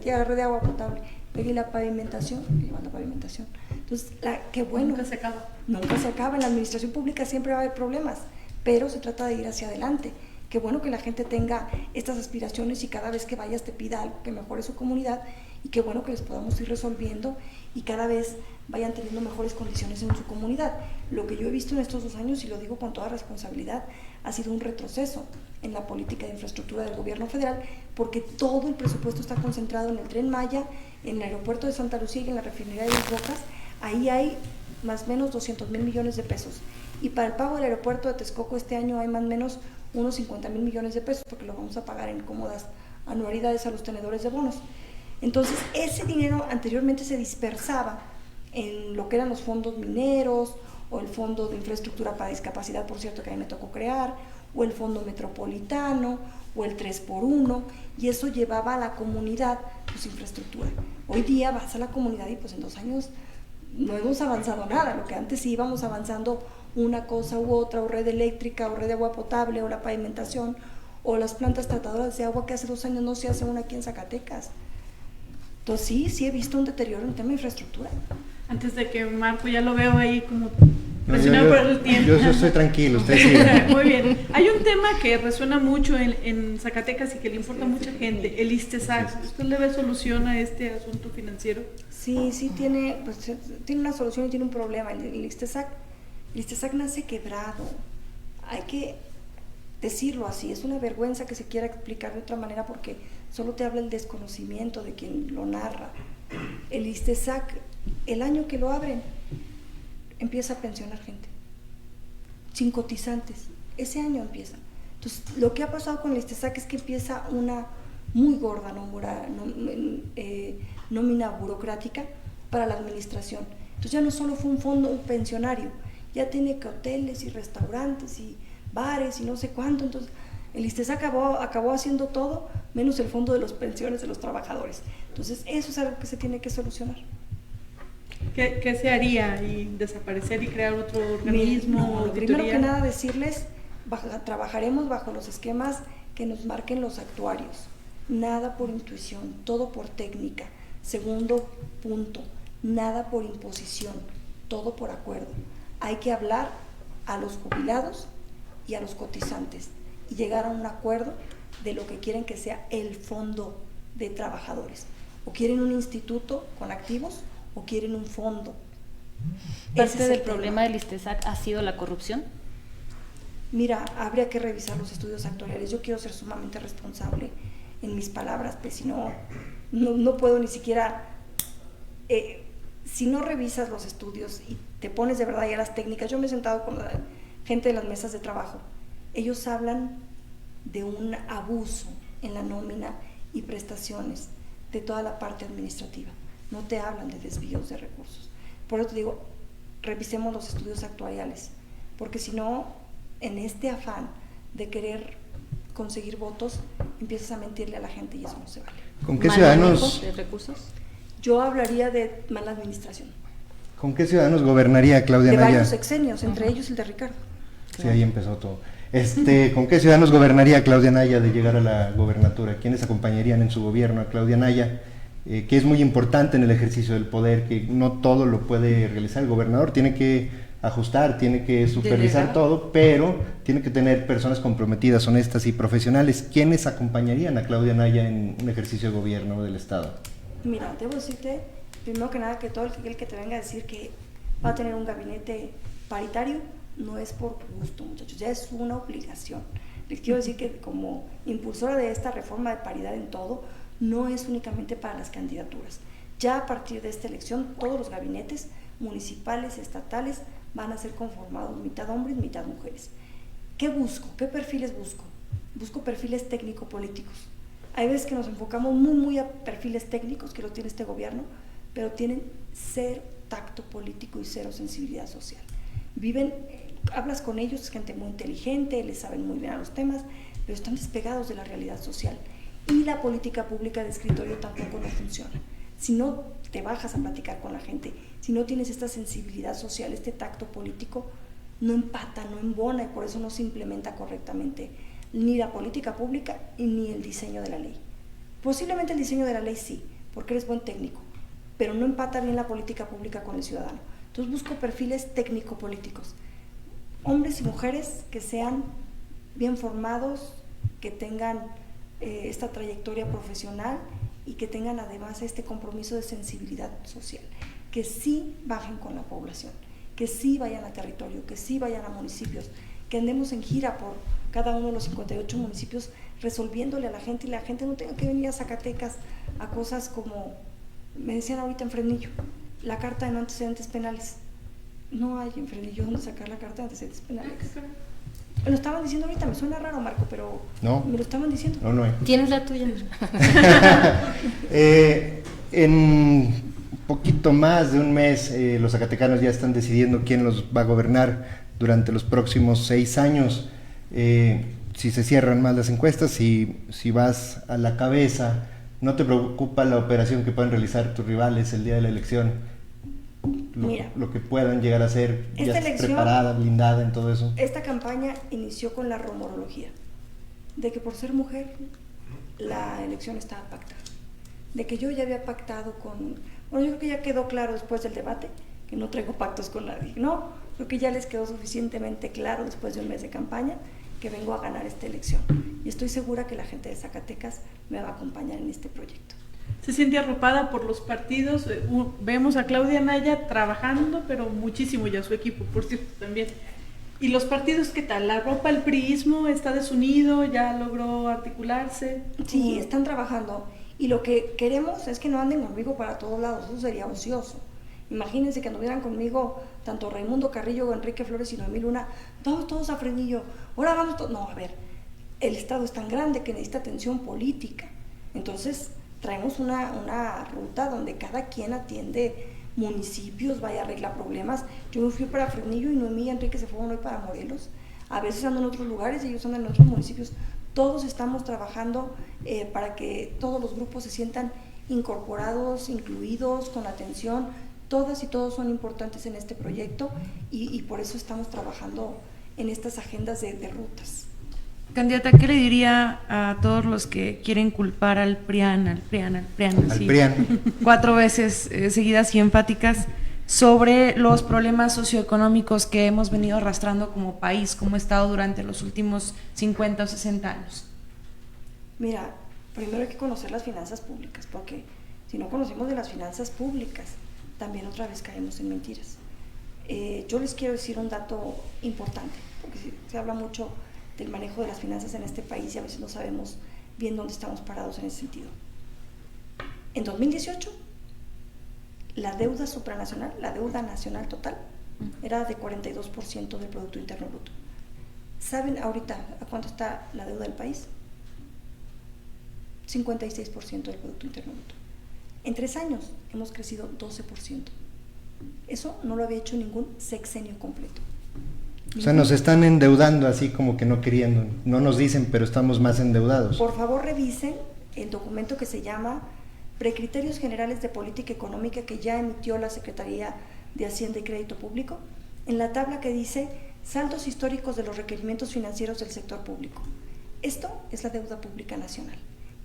llega la red de agua potable. Pegué la pavimentación, llevan la pavimentación. Entonces, qué bueno. Nunca se acaba. Nunca se acaba. En la administración pública siempre va a haber problemas, pero se trata de ir hacia adelante. Qué bueno que la gente tenga estas aspiraciones y cada vez que vayas te pida algo que mejore su comunidad, y qué bueno que les podamos ir resolviendo y cada vez vayan teniendo mejores condiciones en su comunidad. Lo que yo he visto en estos 2 años, y lo digo con toda responsabilidad, ha sido un retroceso en la política de infraestructura del gobierno federal, porque todo el presupuesto está concentrado en el Tren Maya, en el aeropuerto de Santa Lucía y en la refinería de Dos Bocas. Ahí hay más o menos 200,000 millones de pesos. Y para el pago del aeropuerto de Texcoco este año hay más o menos unos 50,000 millones de pesos, porque lo vamos a pagar en cómodas anualidades a los tenedores de bonos. Entonces, ese dinero anteriormente se dispersaba en lo que eran los fondos mineros, o el fondo de infraestructura para discapacidad, por cierto, que a mí me tocó crear, o el fondo metropolitano, o el 3x1, y eso llevaba a la comunidad pues infraestructura. Hoy día vas a la comunidad y pues en 2 años no hemos avanzado nada, lo que antes sí íbamos avanzando una cosa u otra, o red eléctrica, o red de agua potable, o la pavimentación, o las plantas tratadoras de agua, que hace 2 años no se hace una aquí en Zacatecas. Entonces sí he visto un deterioro en tema de infraestructura. Antes de que Marco, ya lo veo ahí como No, presionado por el tiempo. Yo estoy tranquilo, usted sigue. Muy bien. Hay un tema que resuena mucho en Zacatecas y que le importa a mucha gente, el ISTESAC. ¿Usted le ve solución a este asunto financiero? Sí, tiene, pues, tiene una solución y tiene un problema. El ISTESAC nace quebrado. Hay que decirlo así. Es una vergüenza que se quiera explicar de otra manera porque solo te habla el desconocimiento de quien lo narra. El ISTESAC, el año que lo abren, empieza a pensionar gente, sin cotizantes. Ese año empieza. Entonces, lo que ha pasado con el ISTESAC es que empieza una muy gorda nómina burocrática para la administración. Entonces ya no solo fue un fondo pensionario, ya tiene que hoteles y restaurantes y bares y no sé cuánto. Entonces el ISTESAC acabó haciendo todo menos el fondo de las pensiones de los trabajadores. Entonces eso es algo que se tiene que solucionar. ¿Qué se haría? ¿Y desaparecer y crear otro organismo? Primero que nada decirles, trabajaremos bajo los esquemas que nos marquen los actuarios. Nada por intuición, todo por técnica. Segundo punto, nada por imposición, todo por acuerdo. Hay que hablar a los jubilados y a los cotizantes y llegar a un acuerdo de lo que quieren que sea el fondo de trabajadores. O quieren un instituto con activos o quieren un fondo. ¿Parte del problema del ISTESAC ha sido la corrupción? Mira, habría que revisar los estudios actuariales. Yo quiero ser sumamente responsable en mis palabras, pues si no puedo ni siquiera, si no revisas los estudios y te pones de verdad ya las técnicas. Yo me he sentado con la gente de las mesas de trabajo, ellos hablan de un abuso en la nómina y prestaciones de toda la parte administrativa, no te hablan de desvíos de recursos. Por eso te digo, revisemos los estudios actuariales, porque si no, en este afán de querer conseguir votos, empiezas a mentirle a la gente y eso no se vale. ¿Con qué ciudadanos? ¿Manejo de recursos? Yo hablaría de mala administración. ¿Con qué ciudadanos gobernaría Claudia De Anaya? varios sexenios, entre ellos el de Ricardo. Sí, ahí empezó todo. ¿Con qué ciudadanos gobernaría Claudia Anaya de llegar a la gobernatura? ¿Quiénes acompañarían en su gobierno a Claudia Anaya? Que es muy importante en el ejercicio del poder, que no todo lo puede realizar el gobernador, tiene que ajustar, tiene que supervisar Delegar. todo, pero tiene que tener personas comprometidas, honestas y profesionales. ¿Quiénes acompañarían a Claudia Anaya en un ejercicio de gobierno del Estado? Mira, debo decirte, primero que nada, que todo el que te venga a decir que va a tener un gabinete paritario, no es por gusto, muchachos, ya es una obligación. Les quiero decir que como impulsora de esta reforma de paridad en todo, no es únicamente para las candidaturas. Ya a partir de esta elección, todos los gabinetes municipales, estatales, van a ser conformados mitad hombres, mitad mujeres. ¿Qué busco? ¿Qué perfiles busco? Busco perfiles técnico-políticos. Hay veces que nos enfocamos muy a perfiles técnicos, que lo tiene este gobierno, pero tienen cero tacto político y cero sensibilidad social. Hablas con ellos, es gente muy inteligente, les saben muy bien a los temas, pero están despegados de la realidad social. Y la política pública de escritorio tampoco no funciona. Si no te bajas a platicar con la gente, si no tienes esta sensibilidad social, este tacto político, no empata, no embona y por eso no se implementa correctamente ni la política pública y ni el diseño de la ley. Posiblemente el diseño de la ley sí, porque eres buen técnico, pero no empata bien la política pública con el ciudadano. Entonces busco perfiles técnico-políticos, hombres y mujeres que sean bien formados, que tengan esta trayectoria profesional y que tengan además este compromiso de sensibilidad social, que sí bajen con la población, que sí vayan a territorio, que sí vayan a municipios, que andemos en gira por cada uno de los 58 municipios resolviéndole a la gente y la gente no tenga que venir a Zacatecas a cosas como, me decían ahorita en Fresnillo, la carta de no antecedentes penales. No hay en Fresnillo donde sacar la carta de antecedentes penales. Me lo estaban diciendo ahorita, me suena raro, Marco, pero no, me lo estaban diciendo. No hay. ¿Tienes la tuya? En poquito más de un mes, los zacatecanos ya están decidiendo quién los va a gobernar durante los próximos 6 años. Si se cierran más las encuestas, si vas a la cabeza, ¿no te preocupa la operación que puedan realizar tus rivales el día de la elección? Lo que puedan llegar a ser, ya preparada, blindada en todo eso. Esta campaña inició con la rumorología, de que por ser mujer la elección estaba pactada, de que yo ya había pactado con, bueno, yo creo que ya quedó claro después del debate que no traigo pactos con nadie. No, creo que ya les quedó suficientemente claro después de un mes de campaña que vengo a ganar esta elección. Y estoy segura que la gente de Zacatecas me va a acompañar en este proyecto. Se siente arropada por los partidos. Vemos a Claudia Anaya trabajando, pero muchísimo, ya su equipo, por cierto, también. ¿Y los partidos qué tal? ¿La arropa el priismo? ¿Está desunido? ¿Ya logró articularse? Sí, están trabajando. Y lo que queremos es que no anden conmigo para todos lados, eso sería ocioso. Imagínense que anduvieran conmigo tanto Raimundo Carrillo, Enrique Flores y Noemí Luna, vamos todos a Fresnillo, ahora vamos todos. No, a ver, el Estado es tan grande que necesita atención política. Entonces, traemos una ruta donde cada quien atiende municipios, vaya a arreglar problemas. Yo me fui para Fresnillo y Noemí y Enrique se fueron hoy para Morelos. A veces andan en otros lugares y ellos andan en otros municipios. Todos estamos trabajando para que todos los grupos se sientan incorporados, incluidos, con atención. Todas y todos son importantes en este proyecto y por eso estamos trabajando en estas agendas de rutas. Candidata, ¿qué le diría a todos los que quieren culpar al PRIAN, sí, 4 veces seguidas y enfáticas sobre los problemas socioeconómicos que hemos venido arrastrando como país, como Estado durante los últimos 50 o 60 años? Mira, primero hay que conocer las finanzas públicas, porque si no conocemos de las finanzas públicas, también otra vez caemos en mentiras. Yo les quiero decir un dato importante, porque se habla mucho del manejo de las finanzas en este país y a veces no sabemos bien dónde estamos parados en ese sentido. En 2018, la deuda supranacional, la deuda nacional total, era de 42% del Producto Interno Bruto. ¿Saben ahorita a cuánto está la deuda del país? 56% del Producto Interno Bruto. En 3 años hemos crecido 12%. Eso no lo había hecho ningún sexenio completo. O sea, nos están endeudando así como que no queriendo. No nos dicen, pero estamos más endeudados. Por favor, revisen el documento que se llama Precriterios Generales de Política Económica, que ya emitió la Secretaría de Hacienda y Crédito Público, en la tabla que dice saldos históricos de los requerimientos financieros del sector público. Esto es la deuda pública nacional.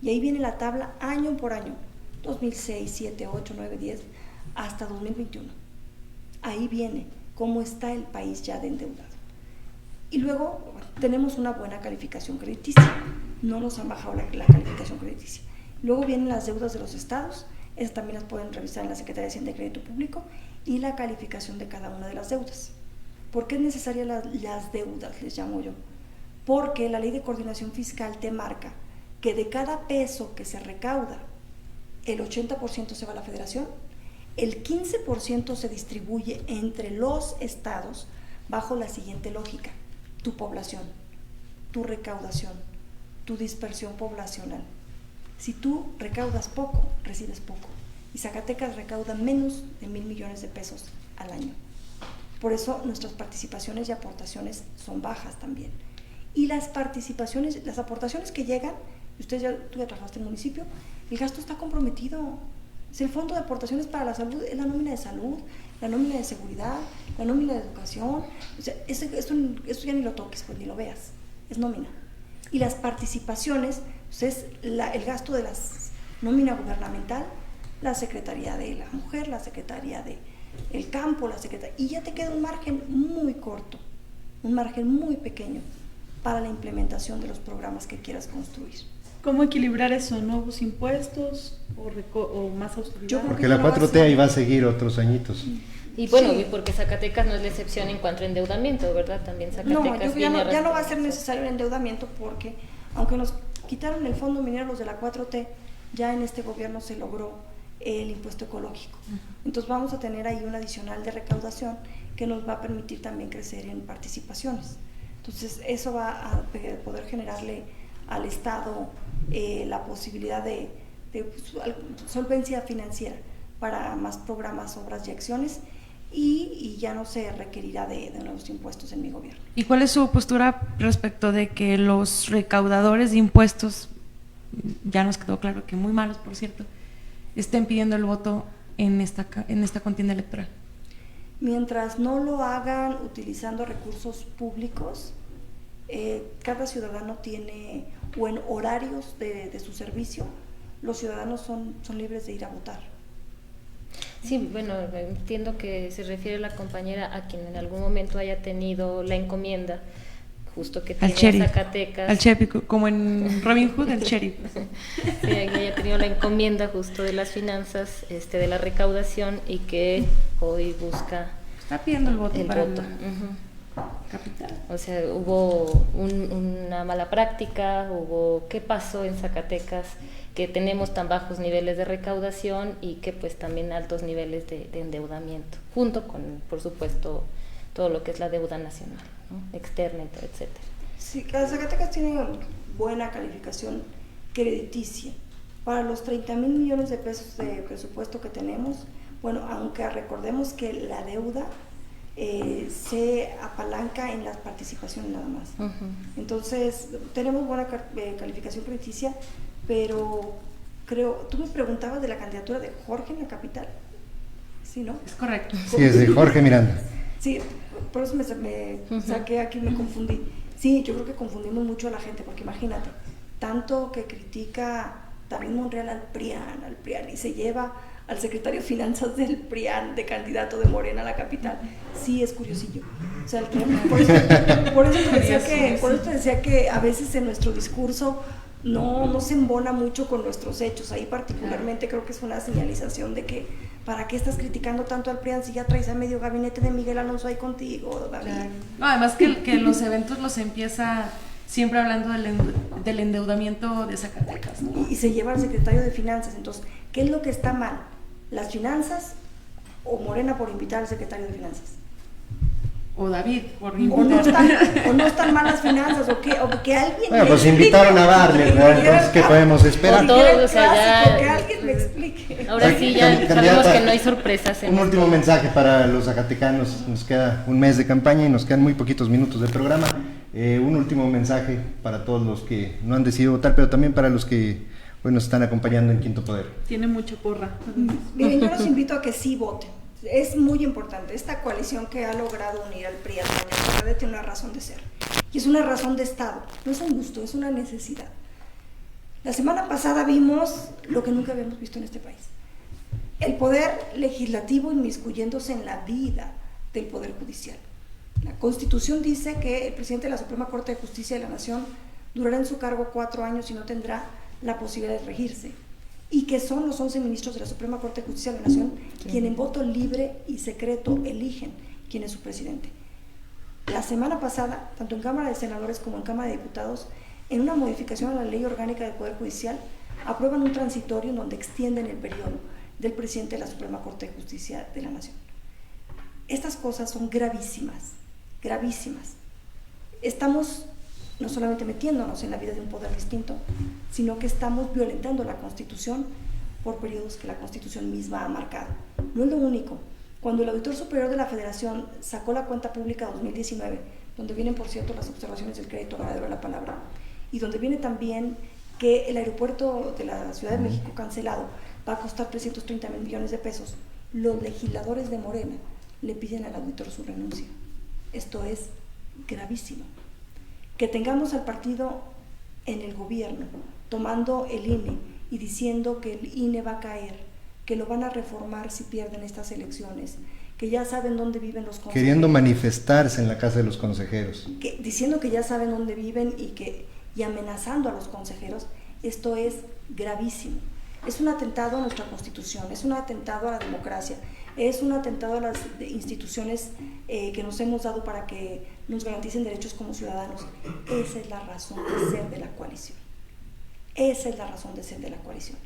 Y ahí viene la tabla año por año, 2006, 7, 8, 9, 10, hasta 2021. Ahí viene cómo está el país ya de endeudado. Y luego tenemos una buena calificación crediticia, no nos han bajado la calificación crediticia. Luego vienen las deudas de los estados, esas también las pueden revisar en la Secretaría de Hacienda y Crédito Público, y la calificación de cada una de las deudas. ¿Por qué es necesaria las deudas, les llamo yo? Porque la Ley de Coordinación Fiscal te marca que de cada peso que se recauda, el 80% se va a la federación, el 15% se distribuye entre los estados bajo la siguiente lógica: tu población, tu recaudación, tu dispersión poblacional. Si tú recaudas poco, recibes poco. Y Zacatecas recauda menos de 1,000 millones de pesos al año. Por eso nuestras participaciones y aportaciones son bajas también. Y las participaciones, las aportaciones que llegan, tú ya trabajaste en el municipio, el gasto está comprometido. Es el fondo de aportaciones para la salud, es la nómina de salud, la nómina de seguridad, la nómina de educación. O sea, eso ya ni lo toques, pues ni lo veas, es nómina. Y las participaciones, pues es el gasto de la nómina gubernamental, la Secretaría de la Mujer, la Secretaría del Campo, y ya te queda un margen muy corto, un margen muy pequeño para la implementación de los programas que quieras construir. ¿Cómo equilibrar eso? ¿Nuevos impuestos o más austeridad? Porque la 4T ahí va a seguir otros añitos. Y bueno, Sí. y porque Zacatecas no es la excepción en cuanto a endeudamiento, ¿verdad? También Zacatecas Ya no va a ser necesario el endeudamiento, porque aunque nos quitaron el fondo minero los de la 4T, ya en este gobierno se logró el impuesto ecológico. Entonces vamos a tener ahí un adicional de recaudación que nos va a permitir también crecer en participaciones. Entonces eso va a poder generarle al Estado la posibilidad de solvencia financiera para más programas, obras y acciones, y ya no se requerirá de nuevos impuestos en mi gobierno. ¿Y cuál es su postura respecto de que los recaudadores de impuestos, ya nos quedó claro que muy malos, por cierto, estén pidiendo el voto en esta contienda electoral? Mientras no lo hagan utilizando recursos públicos, cada ciudadano tiene, o en horarios de su servicio, los ciudadanos son libres de ir a votar. Sí, bueno, entiendo que se refiere la compañera a quien en algún momento haya tenido la encomienda, justo que Al tiene sheriff, Zacatecas. al sheriff, como en Robin Hood, el sheriff. Sí, que haya tenido la encomienda justo de las finanzas, de la recaudación, y que hoy busca Está pidiendo el voto el para voto. la Ujú. capital. O sea, hubo una mala práctica, ¿qué pasó en Zacatecas? Que tenemos tan bajos niveles de recaudación y que pues también altos niveles de endeudamiento, junto con, por supuesto, todo lo que es la deuda nacional, ¿no? Externa, etcétera. Sí, Zacatecas tiene buena calificación crediticia. Para los 30,000 millones de pesos de presupuesto que tenemos, bueno, aunque recordemos que la deuda se apalanca en las participaciones nada más. Uh-huh. Entonces, tenemos buena calificación crediticia, pero tú me preguntabas de la candidatura de Jorge en la capital, ¿sí, no? Es correcto. Sí, es de Jorge Miranda. Sí, por eso me saqué aquí, me confundí. Sí, yo creo que confundimos mucho a la gente, porque imagínate, tanto que critica David Monreal al PRIAN, y se lleva al secretario de Finanzas del PRIAN de candidato de Morena a la capital. Sí, es curiosillo. O sea, por eso te decía que a veces en nuestro discurso no se embona mucho con nuestros hechos. Ahí particularmente creo que es una señalización de que ¿para qué estás criticando tanto al PRIAN si ya traes a medio gabinete de Miguel Alonso ahí contigo, David? Claro. No, además que los eventos los empieza siempre hablando del endeudamiento de Zacatecas, ¿no? Y se lleva al secretario de Finanzas. Entonces, ¿qué es lo que está mal? ¿Las finanzas o Morena por invitar al secretario de Finanzas? O David, por ¿O invitar. no están mal las finanzas? ¿O que alguien Bueno, me pues explique? invitaron a Barlet, ¿no? Entonces, ¿qué podemos esperar? Con todo, o sea, ya- Que alguien me explique. Ahora sí, ya Candidata, sabemos que no hay sorpresas en Un esto. último mensaje para los zacatecanos. Nos queda un mes de campaña y nos quedan muy poquitos minutos de programa. Un último mensaje para todos los que no han decidido votar, pero también para los que hoy nos están acompañando en Quinto Poder. Tiene mucha porra. Miren, yo los invito a que sí voten. Es muy importante. Esta coalición que ha logrado unir al PRI al PRD tiene una razón de ser. Y es una razón de Estado. No es un gusto, es una necesidad. La semana pasada vimos lo que nunca habíamos visto en este país. El poder legislativo inmiscuyéndose en la vida del poder judicial. La Constitución dice que el presidente de la Suprema Corte de Justicia de la Nación durará en su cargo 4 años y no tendrá la posibilidad de regirse. Y que son los 11 ministros de la Suprema Corte de Justicia de la Nación quienes en voto libre y secreto eligen quién es su presidente. La semana pasada, tanto en Cámara de Senadores como en Cámara de Diputados, en una modificación a la Ley Orgánica del Poder Judicial, aprueban un transitorio en donde extienden el periodo del presidente de la Suprema Corte de Justicia de la Nación. Estas cosas son gravísimas, gravísimas. Estamos no solamente metiéndonos en la vida de un poder distinto, sino que estamos violentando la Constitución por periodos que la Constitución misma ha marcado. No es lo único. Cuando el Auditor Superior de la Federación sacó la cuenta pública 2019, donde vienen, por cierto, las observaciones del crédito verdadero de la palabra, y donde viene también que el aeropuerto de la Ciudad de México cancelado va a costar 330,000 millones de pesos, los legisladores de Morena le piden al auditor su renuncia. Esto es gravísimo. Que tengamos al partido en el gobierno tomando el INE y diciendo que el INE va a caer, que lo van a reformar si pierden estas elecciones, que ya saben dónde viven los consejeros. Queriendo manifestarse en la casa de los consejeros. Diciendo que ya saben dónde viven y amenazando a los consejeros, esto es gravísimo. Es un atentado a nuestra Constitución, es un atentado a la democracia, es un atentado a las instituciones que nos hemos dado para que nos garanticen derechos como ciudadanos. Esa es la razón de ser de la coalición. Esa es la razón de ser de la coalición.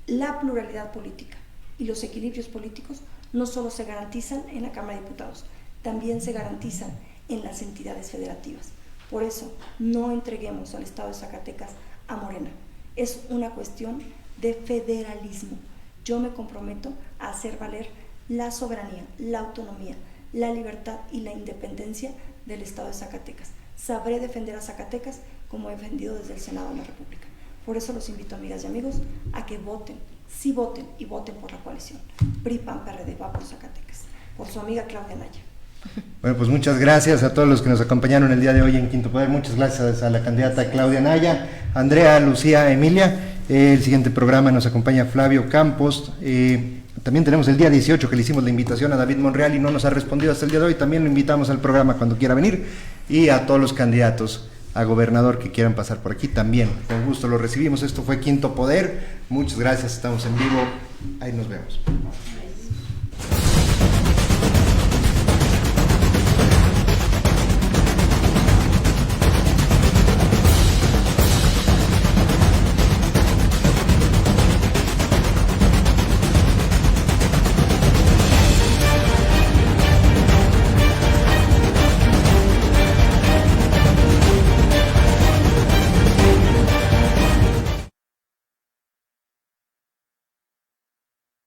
La pluralidad política y los equilibrios políticos no solo se garantizan en la Cámara de Diputados, también se garantizan en las entidades federativas. Por eso, no entreguemos al Estado de Zacatecas a Morena. Es una cuestión de federalismo. Yo me comprometo a hacer valer la soberanía, la autonomía, la libertad y la independencia del Estado de Zacatecas. Sabré defender a Zacatecas como he defendido desde el Senado de la República. Por eso los invito, amigas y amigos, a que voten, sí voten y voten por la coalición. PRI, PAN, PRD, va por Zacatecas. Por su amiga Claudia Naya. Bueno, pues muchas gracias a todos los que nos acompañaron el día de hoy en Quinto Poder. Muchas gracias a la candidata Claudia Naya, Andrea, Lucía, Emilia. El siguiente programa nos acompaña Flavio Campos. También tenemos el día 18 que le hicimos la invitación a David Monreal y no nos ha respondido hasta el día de hoy. También lo invitamos al programa cuando quiera venir, y a todos los candidatos a gobernador que quieran pasar por aquí también. Con gusto lo recibimos. Esto fue Quinto Poder. Muchas gracias. Estamos en vivo. Ahí nos vemos.